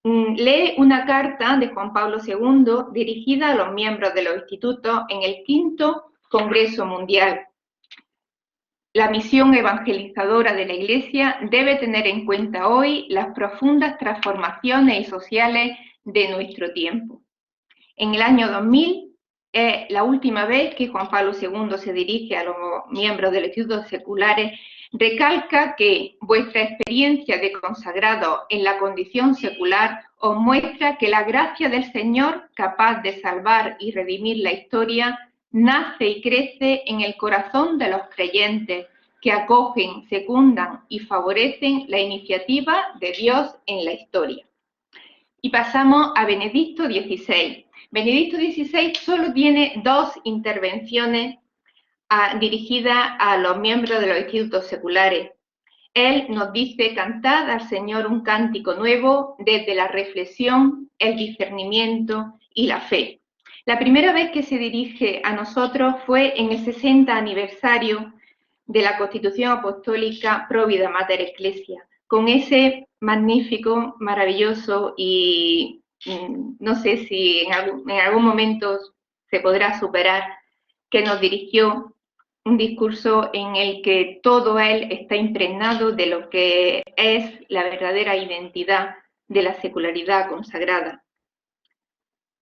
lee una carta de Juan Pablo II dirigida a los miembros de los institutos en el quinto Congreso Mundial. La misión evangelizadora de la Iglesia debe tener en cuenta hoy las profundas transformaciones sociales de nuestro tiempo. En el año 2000, la última vez que Juan Pablo II se dirige a los miembros de los institutos seculares, recalca que vuestra experiencia de consagrado en la condición secular os muestra que la gracia del Señor, capaz de salvar y redimir la historia, nace y crece en el corazón de los creyentes que acogen, secundan y favorecen la iniciativa de Dios en la historia. Y pasamos a Benedicto XVI. Benedicto XVI solo tiene 2 intervenciones dirigidas a los miembros de los institutos seculares. Él nos dice: cantad al Señor un cántico nuevo desde la reflexión, el discernimiento y la fe. La primera vez que se dirige a nosotros fue en el 60 aniversario de la Constitución Apostólica Provida Mater Ecclesia, con ese magnífico, maravilloso y no sé si en algún momento se podrá superar, que nos dirigió un discurso en el que todo él está impregnado de lo que es la verdadera identidad de la secularidad consagrada.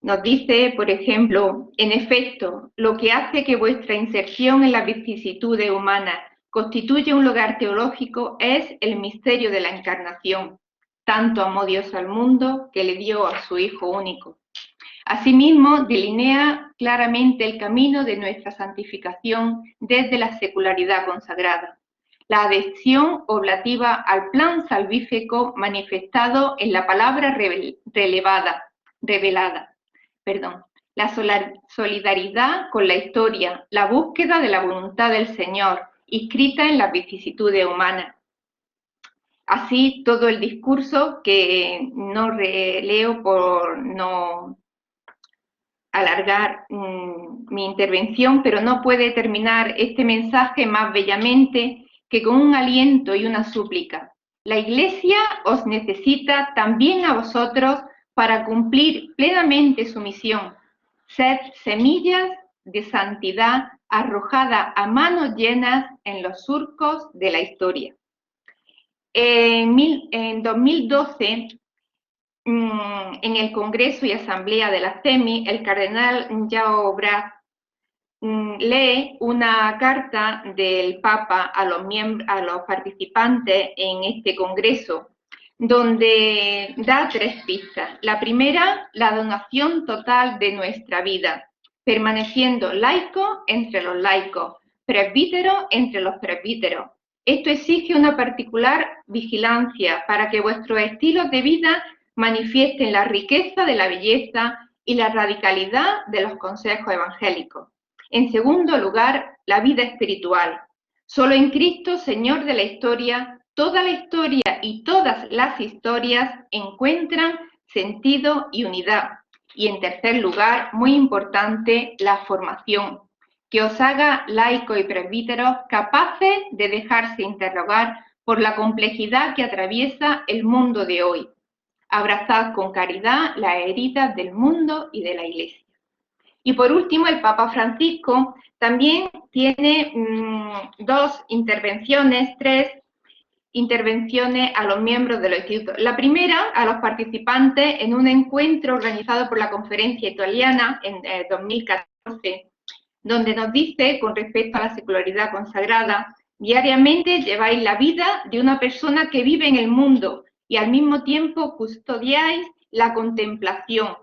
Nos dice, por ejemplo: en efecto, lo que hace que vuestra inserción en las vicisitudes humanas constituya un lugar teológico es el misterio de la encarnación. Tanto amó Dios al mundo que le dio a su Hijo único. Asimismo, delinea claramente el camino de nuestra santificación desde la secularidad consagrada. La adhesión oblativa al plan salvífico manifestado en la palabra revelada. La solidaridad con la historia, la búsqueda de la voluntad del Señor, inscrita en las vicisitudes humanas. Así todo el discurso, que no releo por no alargar mi intervención, pero no puede terminar este mensaje más bellamente que con un aliento y una súplica. La Iglesia os necesita también a vosotros para cumplir plenamente su misión. Sed semillas de santidad arrojadas a manos llenas en los surcos de la historia. En 2012, en el Congreso y Asamblea de la CEMI, el cardenal João Braz lee una carta del Papa a los participantes en este Congreso, donde da 3 pistas. La primera, la donación total de nuestra vida, permaneciendo laico entre los laicos, presbítero entre los presbíteros. Esto exige una particular vigilancia para que vuestros estilos de vida manifiesten la riqueza de la belleza y la radicalidad de los consejos evangélicos. En segundo lugar, la vida espiritual. Solo en Cristo, Señor de la historia, toda la historia y todas las historias encuentran sentido y unidad. Y en tercer lugar, muy importante, la formación, que os haga laicos y presbíteros capaces de dejarse interrogar por la complejidad que atraviesa el mundo de hoy. Abrazad con caridad las heridas del mundo y de la Iglesia. Y por último, el Papa Francisco también tiene 2 intervenciones, 3 intervenciones a los miembros de los institutos. La primera, a los participantes en un encuentro organizado por la Conferencia Italiana en 2014, donde nos dice, con respecto a la secularidad consagrada: diariamente lleváis la vida de una persona que vive en el mundo y al mismo tiempo custodiáis la contemplación,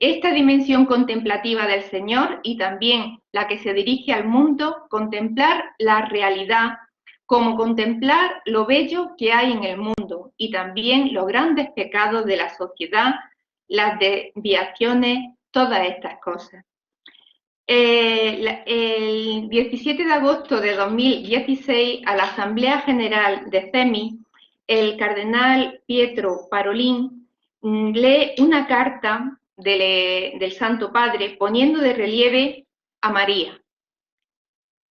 Esta dimensión contemplativa del Señor y también la que se dirige al mundo, contemplar la realidad, como contemplar lo bello que hay en el mundo y también los grandes pecados de la sociedad, las desviaciones, todas estas cosas. El 17 de agosto de 2016, a la Asamblea General de CEMI, el cardenal Pietro Parolin lee una carta del Santo Padre poniendo de relieve a María.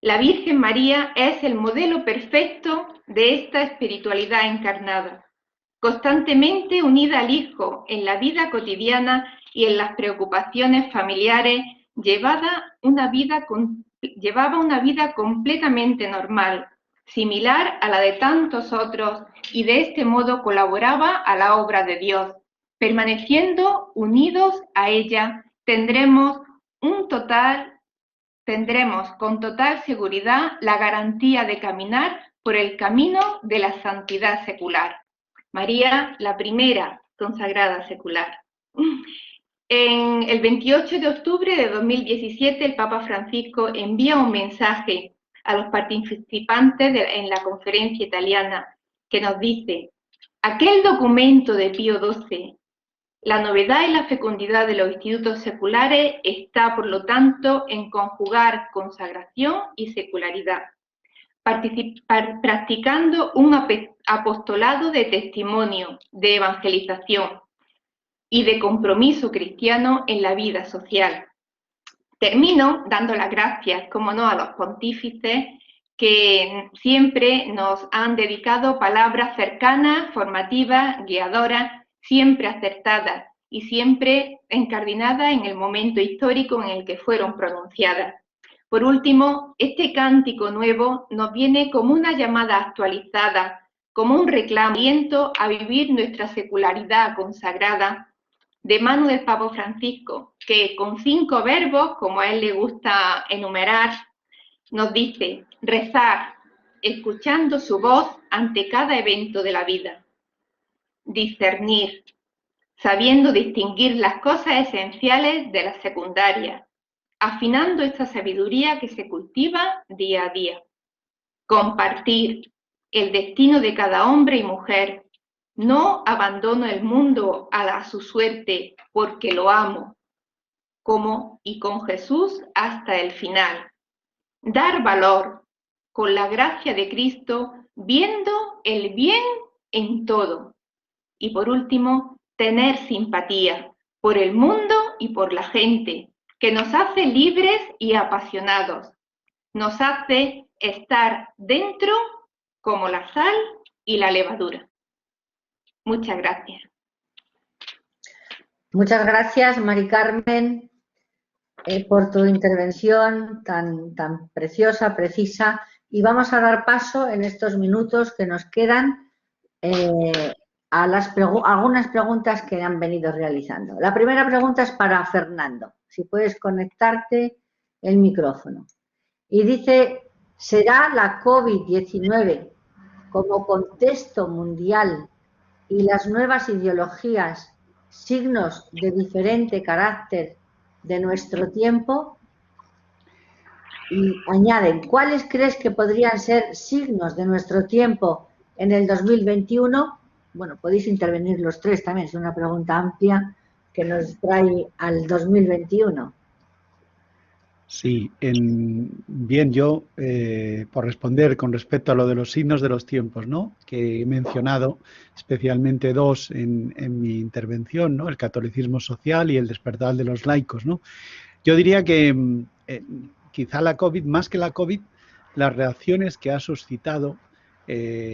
La Virgen María es el modelo perfecto de esta espiritualidad encarnada, constantemente unida al Hijo en la vida cotidiana y en las preocupaciones familiares, llevaba una vida completamente normal, similar a la de tantos otros, y de este modo colaboraba a la obra de Dios. Permaneciendo unidos a ella, tendremos con total seguridad la garantía de caminar por el camino de la santidad secular. María, la primera consagrada secular. En el 28 de octubre de 2017, el Papa Francisco envía un mensaje a los participantes en la conferencia italiana que nos dice: aquel documento de Pío XII, la novedad y la fecundidad de los institutos seculares está, por lo tanto, en conjugar consagración y secularidad, practicando un apostolado de testimonio, de evangelización y de compromiso cristiano en la vida social. Termino dando las gracias, como no, a los pontífices que siempre nos han dedicado palabras cercanas, formativas, guiadoras, siempre acertadas y siempre encardinadas en el momento histórico en el que fueron pronunciadas. Por último, este cántico nuevo nos viene como una llamada actualizada, como un reclamo, aliento a vivir nuestra secularidad consagrada, de mano del Papa Francisco, que con 5 verbos, como a él le gusta enumerar, nos dice: rezar, escuchando su voz ante cada evento de la vida; discernir, sabiendo distinguir las cosas esenciales de las secundarias, afinando esta sabiduría que se cultiva día a día; compartir, el destino de cada hombre y mujer; no abandono el mundo a su suerte, porque lo amo, como y con Jesús hasta el final; dar valor, con la gracia de Cristo, viendo el bien en todo; y por último, tener simpatía por el mundo y por la gente, que nos hace libres y apasionados, nos hace estar dentro como la sal y la levadura. Muchas gracias. Muchas gracias, Mari Carmen, por tu intervención tan preciosa, precisa. Y vamos a dar paso en estos minutos que nos quedan a algunas preguntas que han venido realizando. La primera pregunta es para Fernando. Si puedes conectarte el micrófono. Y dice: ¿será la COVID-19 como contexto mundial y las nuevas ideologías signos de diferente carácter de nuestro tiempo? Y añaden: ¿cuáles crees que podrían ser signos de nuestro tiempo en el 2021? Bueno, podéis intervenir los tres también, es una pregunta amplia que nos trae al 2021. Sí, bien, yo, por responder con respecto a lo de los signos de los tiempos, ¿no?, que he mencionado especialmente 2 en mi intervención, ¿no?, el catolicismo social y el despertar de los laicos, ¿no? Yo diría que quizá la COVID, más que la COVID, las reacciones que ha suscitado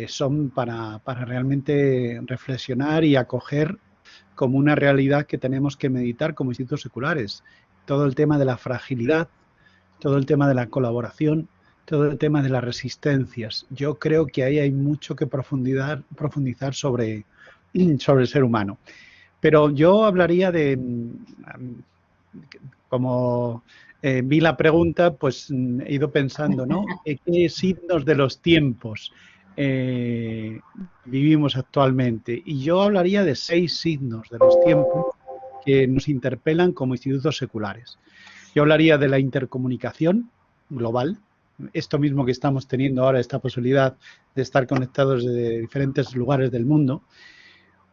son para realmente reflexionar y acoger como una realidad que tenemos que meditar como institutos seculares. Todo el tema de la fragilidad, todo el tema de la colaboración, todo el tema de las resistencias. Yo creo que ahí hay mucho que profundizar sobre el ser humano. Pero yo hablaría de, como vi la pregunta, pues he ido pensando, ¿no?, ¿qué signos de los tiempos vivimos actualmente? Y yo hablaría de 6 signos de los tiempos que nos interpelan como institutos seculares. Yo hablaría de la intercomunicación global, esto mismo que estamos teniendo ahora, esta posibilidad de estar conectados de diferentes lugares del mundo.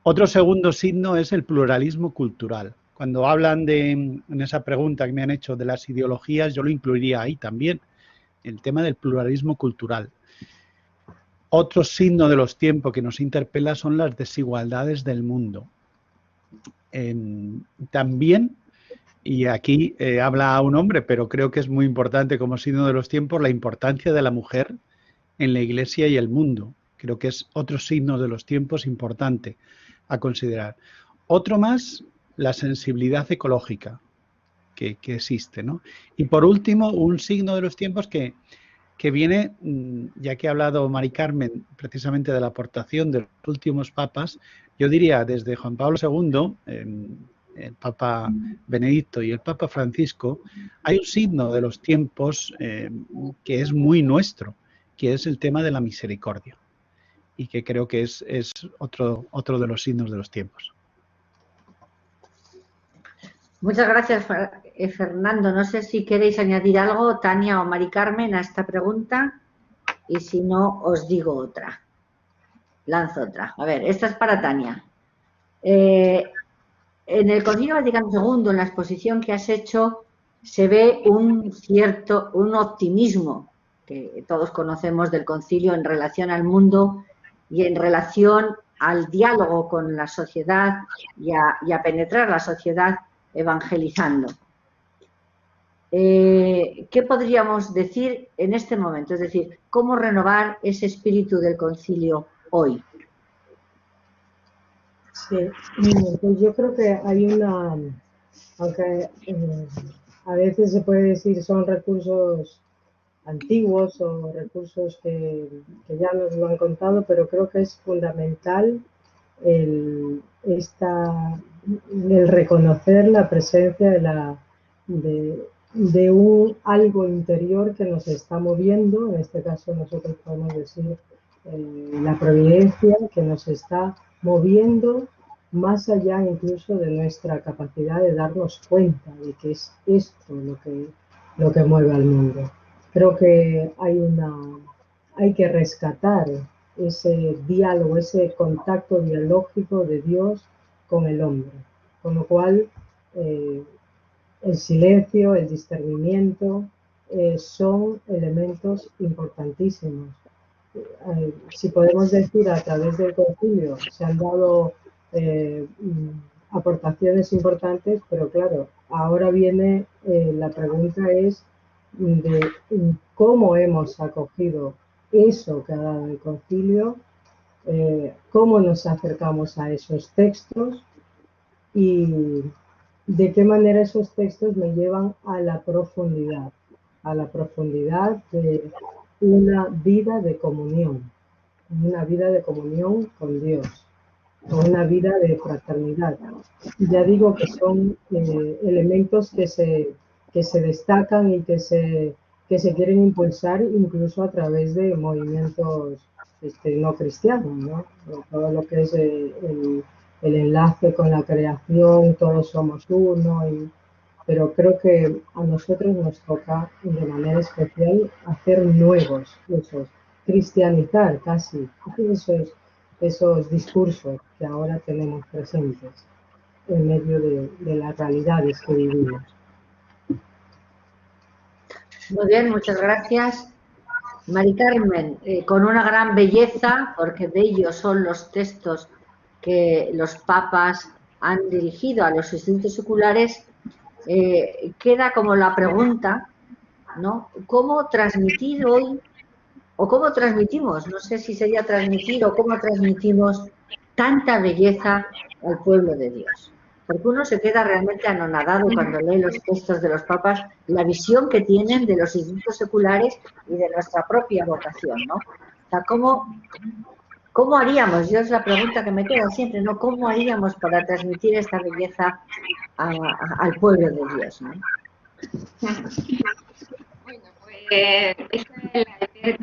Otro segundo signo es el pluralismo cultural. Cuando hablan en esa pregunta que me han hecho de las ideologías, yo lo incluiría ahí también, el tema del pluralismo cultural. Otro signo de los tiempos que nos interpela son las desigualdades del mundo. También, y aquí habla un hombre, pero creo que es muy importante como signo de los tiempos, la importancia de la mujer en la Iglesia y el mundo. Creo que es otro signo de los tiempos importante a considerar. Otro más, la sensibilidad ecológica que existe, ¿no? Y por último, un signo de los tiempos que viene, ya que ha hablado Mari Carmen precisamente de la aportación de los últimos papas, yo diría desde Juan Pablo II, el Papa Benedicto y el Papa Francisco, hay un signo de los tiempos que es muy nuestro, que es el tema de la misericordia, y que creo que es otro de los signos de los tiempos. Muchas gracias, Fernando. No sé si queréis añadir algo, Tania o Mari Carmen, a esta pregunta, y si no, os digo otra. Lanzo otra. A ver, esta es para Tania. En el Concilio Vaticano II, en la exposición que has hecho, se ve un optimismo que todos conocemos del Concilio en relación al mundo y en relación al diálogo con la sociedad y a penetrar la sociedad evangelizando. ¿Qué podríamos decir en este momento? Es decir, ¿cómo renovar ese espíritu del concilio hoy? Sí, pues yo creo que hay una, aunque a veces se puede decir son recursos antiguos o recursos que ya nos lo han contado, pero creo que es fundamental el reconocer la presencia de un algo interior que nos está moviendo. En este caso nosotros podemos decir la providencia, que nos está moviendo más allá incluso de nuestra capacidad de darnos cuenta de que es esto lo que mueve al mundo. Creo que hay que rescatar ese diálogo, ese contacto dialógico de Dios con el hombre, con lo cual el silencio, el discernimiento son elementos importantísimos. Si podemos decir, a través del concilio se han dado aportaciones importantes, pero claro, ahora viene la pregunta es de cómo hemos acogido eso que ha dado el concilio, cómo nos acercamos a esos textos y de qué manera esos textos me llevan a la profundidad de una vida de comunión con Dios, una vida de fraternidad. Ya digo que son elementos que se destacan y que se quieren impulsar incluso a través de movimientos no cristianos, ¿no? Todo lo que es el enlace con la creación, todos somos uno, pero creo que a nosotros nos toca de manera especial hacer nuevos usos, cristianizar casi esos discursos que ahora tenemos presentes en medio de las realidades que vivimos. Muy bien, muchas gracias. Mari Carmen, con una gran belleza, porque bellos son los textos que los papas han dirigido a los institutos seculares, queda como la pregunta, ¿no? ¿Cómo transmitir hoy, o cómo transmitimos, no sé si sería transmitir o cómo transmitimos tanta belleza al pueblo de Dios? Porque uno se queda realmente anonadado cuando lee los textos de los papas, la visión que tienen de los institutos seculares y de nuestra propia vocación, ¿no? O sea, ¿cómo haríamos? Yo es la pregunta que me queda siempre, ¿no? ¿Cómo haríamos para transmitir esta belleza al pueblo de Dios, ¿no? Bueno, pues esa es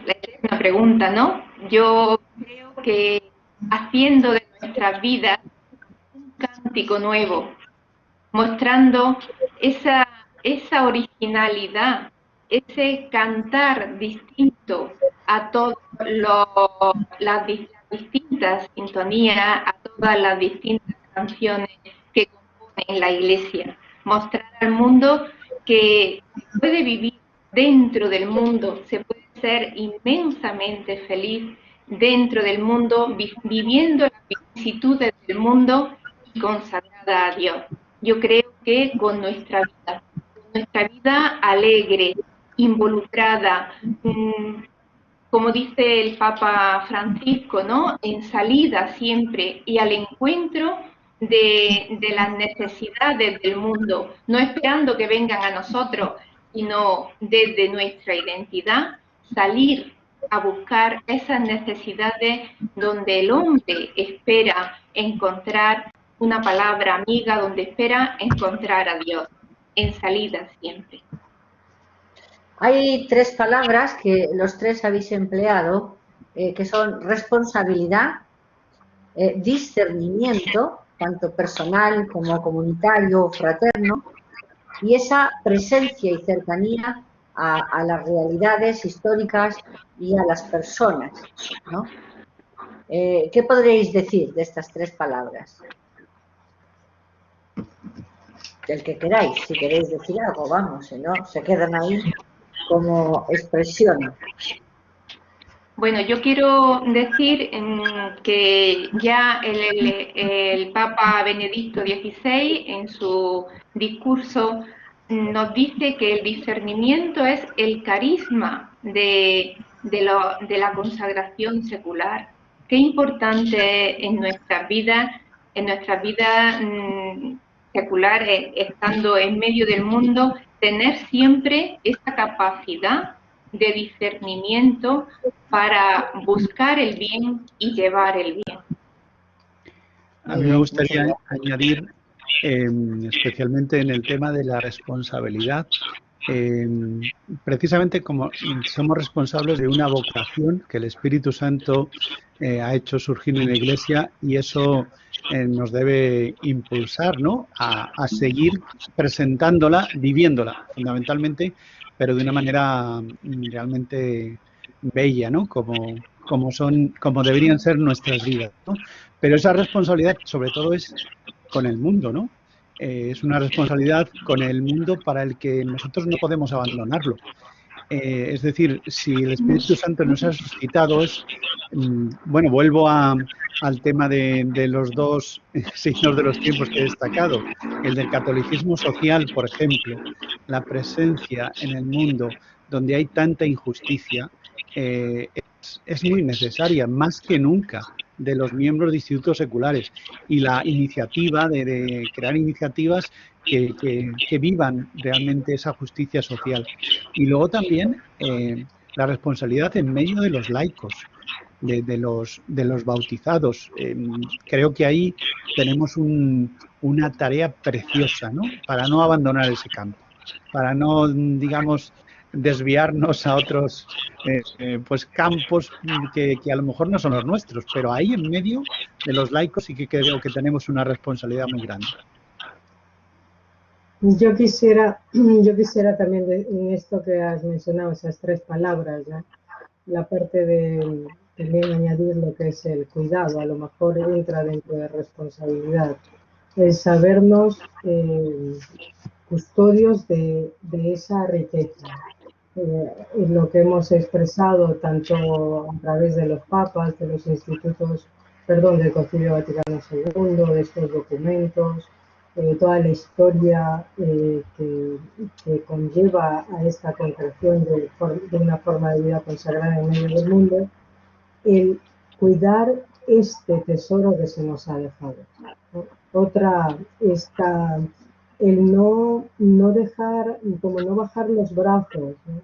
la eterna pregunta, ¿no? Yo creo que haciendo de nuestras vidas un cántico nuevo, mostrando esa originalidad, ese cantar distinto a todas las distintas sintonías, a todas las distintas canciones que componen la Iglesia. Mostrar al mundo que se puede vivir dentro del mundo, se puede ser inmensamente feliz dentro del mundo, viviendo las vicisitudes del mundo y consagrada a Dios. Yo creo que con nuestra vida alegre, involucrada, como dice el Papa Francisco, ¿no? En salida siempre y al encuentro de las necesidades del mundo, no esperando que vengan a nosotros, sino desde nuestra identidad, salir a buscar esas necesidades donde el hombre espera encontrar una palabra amiga, donde espera encontrar a Dios, en salida siempre. Hay tres palabras que los tres habéis empleado, que son responsabilidad, discernimiento, tanto personal como comunitario o fraterno, y esa presencia y cercanía a las realidades históricas y a las personas, ¿no? ¿Qué podréis decir de estas tres palabras? El que queráis, si queréis decir algo, vamos, si no, se quedan ahí como expresión. Bueno, yo quiero decir que ya el Papa Benedicto XVI en su discurso nos dice que el discernimiento es el carisma de la consagración secular. Qué importante en nuestra vida secular, estando en medio del mundo, tener siempre esa capacidad de discernimiento para buscar el bien y llevar el bien. A mí me gustaría añadir, especialmente en el tema de la responsabilidad, precisamente como somos responsables de una vocación que el Espíritu Santo ha hecho surgir en la Iglesia, y eso nos debe impulsar, ¿no?, a seguir presentándola, viviéndola fundamentalmente, pero de una manera realmente bella, ¿no?, como deberían ser nuestras vidas, ¿no? Pero esa responsabilidad sobre todo es con el mundo, ¿no? Es una responsabilidad con el mundo para el que nosotros no podemos abandonarlo. Es decir, si el Espíritu Santo nos ha suscitado, bueno, vuelvo al tema de los dos signos de los tiempos que he destacado, el del catolicismo social, por ejemplo, la presencia en el mundo donde hay tanta injusticia, es muy necesaria, más que nunca, de los miembros de institutos seculares, y la iniciativa de crear iniciativas que vivan realmente esa justicia social. Y luego también la responsabilidad en medio de los laicos, de los bautizados. Creo que ahí tenemos una tarea preciosa, ¿no?, para no abandonar ese campo, para no, digamos, desviarnos a otros pues campos que a lo mejor no son los nuestros, pero ahí en medio de los laicos sí que creo que tenemos una responsabilidad muy grande. Yo quisiera también, en esto que has mencionado, esas tres palabras, ¿no?, la parte de también añadir lo que es el cuidado, a lo mejor entra dentro de responsabilidad, el sabernos custodios de esa riqueza. Lo que hemos expresado tanto a través de los papas, de los institutos, del Concilio Vaticano II, de estos documentos, toda la historia que conlleva a esta concreción de una forma de vida consagrada en medio del mundo, el cuidar este tesoro que se nos ha dejado, ¿no? Otra está el no dejar, como no bajar los brazos, ¿no?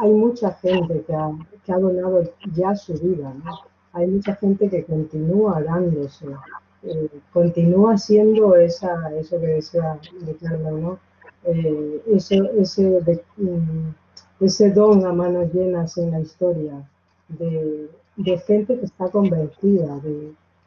Hay mucha gente que ha donado ya su vida, ¿no? Hay mucha gente que continúa dándose, continúa siendo eso que decía Carmen, ¿no? Ese don a manos llenas en la historia de gente que está convencida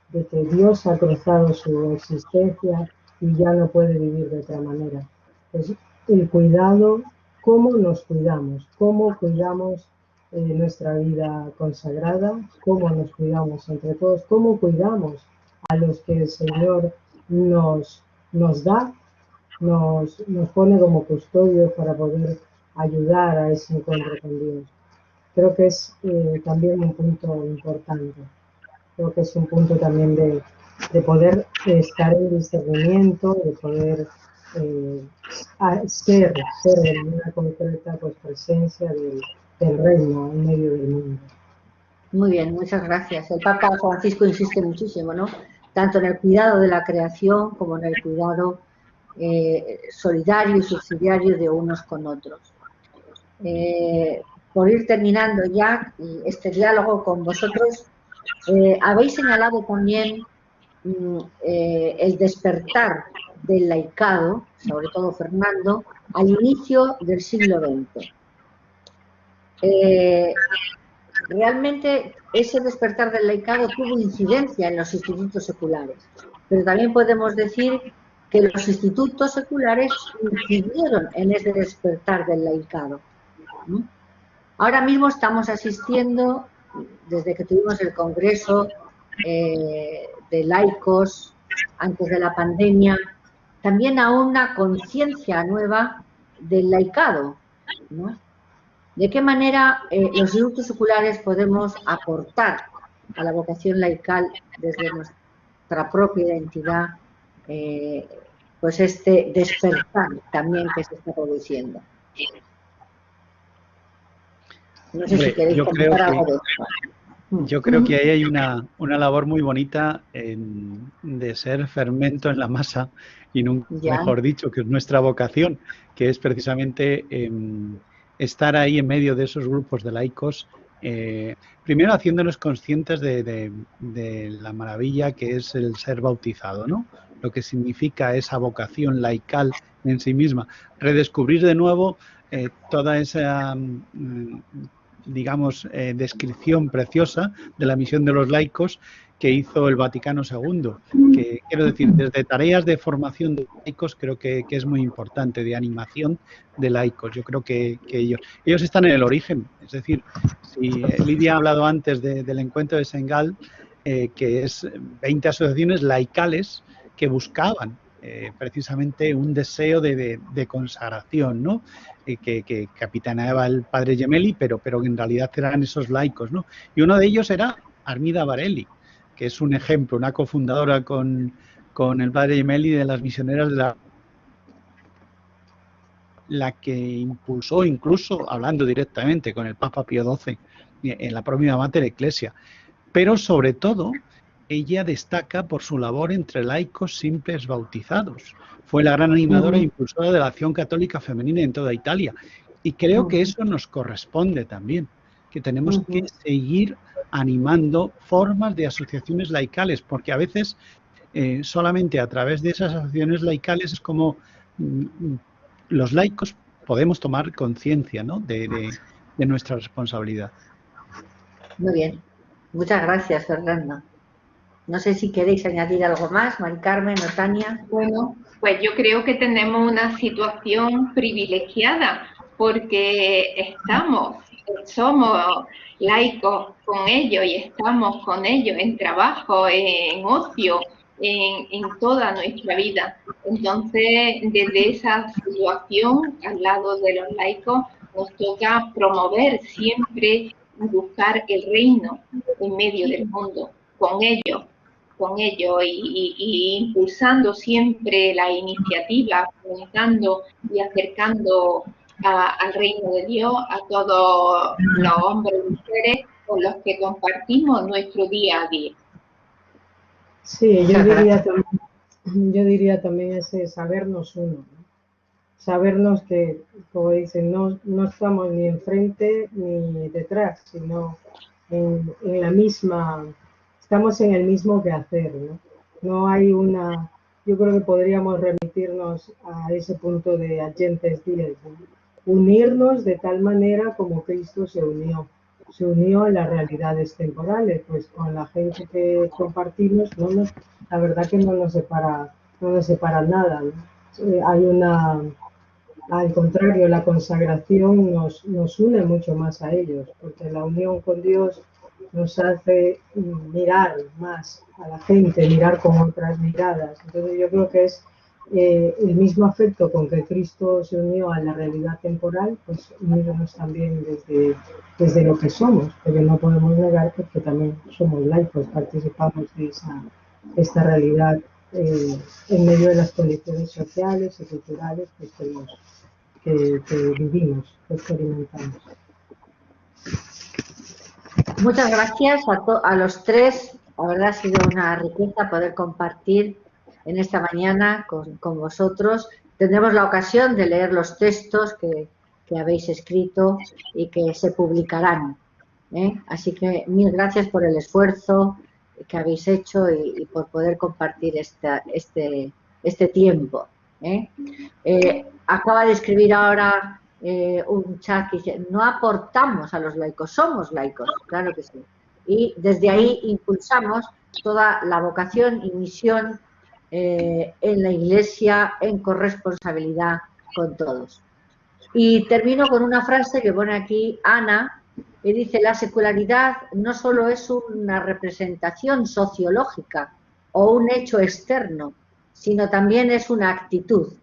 de que Dios ha cruzado su existencia y ya no puede vivir de otra manera. Pues el cuidado, cómo nos cuidamos, cómo cuidamos nuestra vida consagrada, cómo nos cuidamos entre todos, cómo cuidamos a los que el Señor nos da, nos pone como custodios para poder ayudar a ese encuentro con Dios. Creo que es también un punto importante. Creo que es un punto también de poder estar en discernimiento, de poder ser en una concreta pues, presencia del reino en medio del mundo. Muy bien, muchas gracias. El Papa Francisco insiste muchísimo, ¿no? Tanto en el cuidado de la creación como en el cuidado solidario y subsidiario de unos con otros. Por ir terminando ya este diálogo con vosotros, habéis señalado también el despertar del laicado, sobre todo Fernando, al inicio del siglo XX. Realmente ese despertar del laicado tuvo incidencia en los institutos seculares, pero también podemos decir que los institutos seculares incidieron en ese despertar del laicado. Ahora mismo estamos asistiendo, desde que tuvimos el Congreso de laicos antes de la pandemia, también a una conciencia nueva del laicado, ¿no? ¿De qué manera los institutos seculares podemos aportar a la vocación laical desde nuestra propia identidad, pues este despertar también que se está produciendo? No sé si queréis comentar algo de esto. Yo creo que ahí hay una labor muy bonita de ser fermento en la masa y nunca mejor dicho, que es nuestra vocación, que es precisamente estar ahí en medio de esos grupos de laicos, primero haciéndonos conscientes de la maravilla que es el ser bautizado, ¿no? Lo que significa esa vocación laical en sí misma, redescubrir de nuevo toda esa digamos, descripción preciosa de la misión de los laicos que hizo el Vaticano II. Que, quiero decir, desde tareas de formación de laicos creo que es muy importante, de animación de laicos. Yo creo que ellos están en el origen. Es decir, si Lidia ha hablado antes del encuentro de Sengal, que es 20 asociaciones laicales que buscaban precisamente un deseo de consagración, ¿no? Que capitaneaba el padre Gemelli, pero en realidad eran esos laicos, ¿no? Y uno de ellos era Armida Barelli, que es un ejemplo, una cofundadora con el padre Gemelli de las misioneras de la que impulsó, incluso hablando directamente con el Papa Pío XII en la propia Mater Ecclesia. Pero sobre todo, ella destaca por su labor entre laicos simples bautizados. Fue la gran animadora e impulsora de la acción católica femenina en toda Italia. Y creo que eso nos corresponde también, que tenemos que seguir animando formas de asociaciones laicales, porque a veces solamente a través de esas asociaciones laicales es como los laicos podemos tomar conciencia, ¿no? de nuestra responsabilidad. Muy bien. Muchas gracias, Fernando. No sé si queréis añadir algo más, Mari Carmen o Tania. Bueno, pues yo creo que tenemos una situación privilegiada porque somos laicos con ellos y estamos con ellos en trabajo, en ocio, en toda nuestra vida. Entonces, desde esa situación, al lado de los laicos, nos toca promover siempre, buscar el reino en medio del mundo, con ellos y impulsando siempre la iniciativa, fomentando y acercando al reino de Dios a todos los hombres y mujeres con los que compartimos nuestro día a día. Sí, yo diría también ese sabernos uno, ¿no? Sabernos que, como dicen, no estamos ni enfrente ni detrás, sino en la misma, estamos en el mismo quehacer, ¿no? No hay yo creo que podríamos remitirnos a ese punto de Agentes 10, ¿no? Unirnos de tal manera como Cristo se unió a las realidades temporales, pues con la gente que compartimos, la verdad que no nos separa nos separan nada, ¿no? Hay al contrario, la consagración nos une mucho más a ellos, porque la unión con Dios nos hace mirar más a la gente, mirar con otras miradas. Entonces yo creo que es el mismo afecto con que Cristo se unió a la realidad temporal, pues unirnos también desde lo que somos, porque no podemos negar que también somos laicos, participamos de esta realidad en medio de las condiciones sociales y culturales que vivimos, que experimentamos. Muchas gracias a los tres. La verdad ha sido una riqueza poder compartir en esta mañana con vosotros. Tendremos la ocasión de leer los textos que habéis escrito y que se publicarán, ¿eh? Así que mil gracias por el esfuerzo que habéis hecho y por poder compartir este tiempo, ¿eh? Acaba de escribir ahora un chat que dice: no aportamos a los laicos, somos laicos, claro que sí. Y desde ahí impulsamos toda la vocación y misión en la Iglesia, en corresponsabilidad con todos. Y termino con una frase que pone aquí Ana, que dice: la secularidad no solo es una representación sociológica o un hecho externo, sino también es una actitud,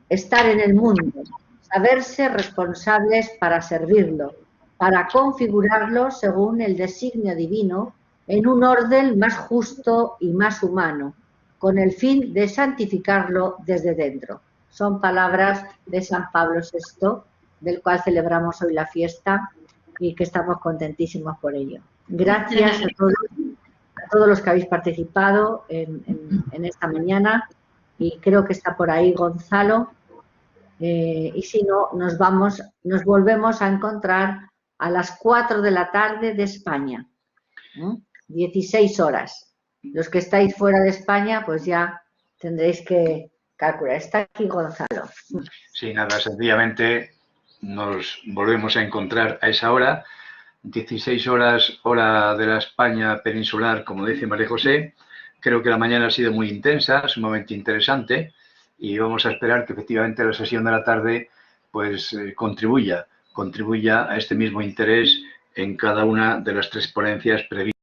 estar en el mundo, saberse responsables para servirlo, para configurarlo según el designio divino en un orden más justo y más humano, con el fin de santificarlo desde dentro. Son palabras de San Pablo VI, del cual celebramos hoy la fiesta y que estamos contentísimos por ello. Gracias a todos los que habéis participado en esta mañana, y creo que está por ahí Gonzalo. Y si no, nos volvemos a encontrar a las 4 de la tarde de España, 16 horas. Los que estáis fuera de España, pues ya tendréis que calcular. Está aquí Gonzalo. Sí, nada, sencillamente nos volvemos a encontrar a esa hora, 16 horas, hora de la España peninsular, como dice María José. Creo que la mañana ha sido muy intensa, sumamente interesante, y vamos a esperar que efectivamente la sesión de la tarde pues contribuya a este mismo interés en cada una de las tres ponencias previstas.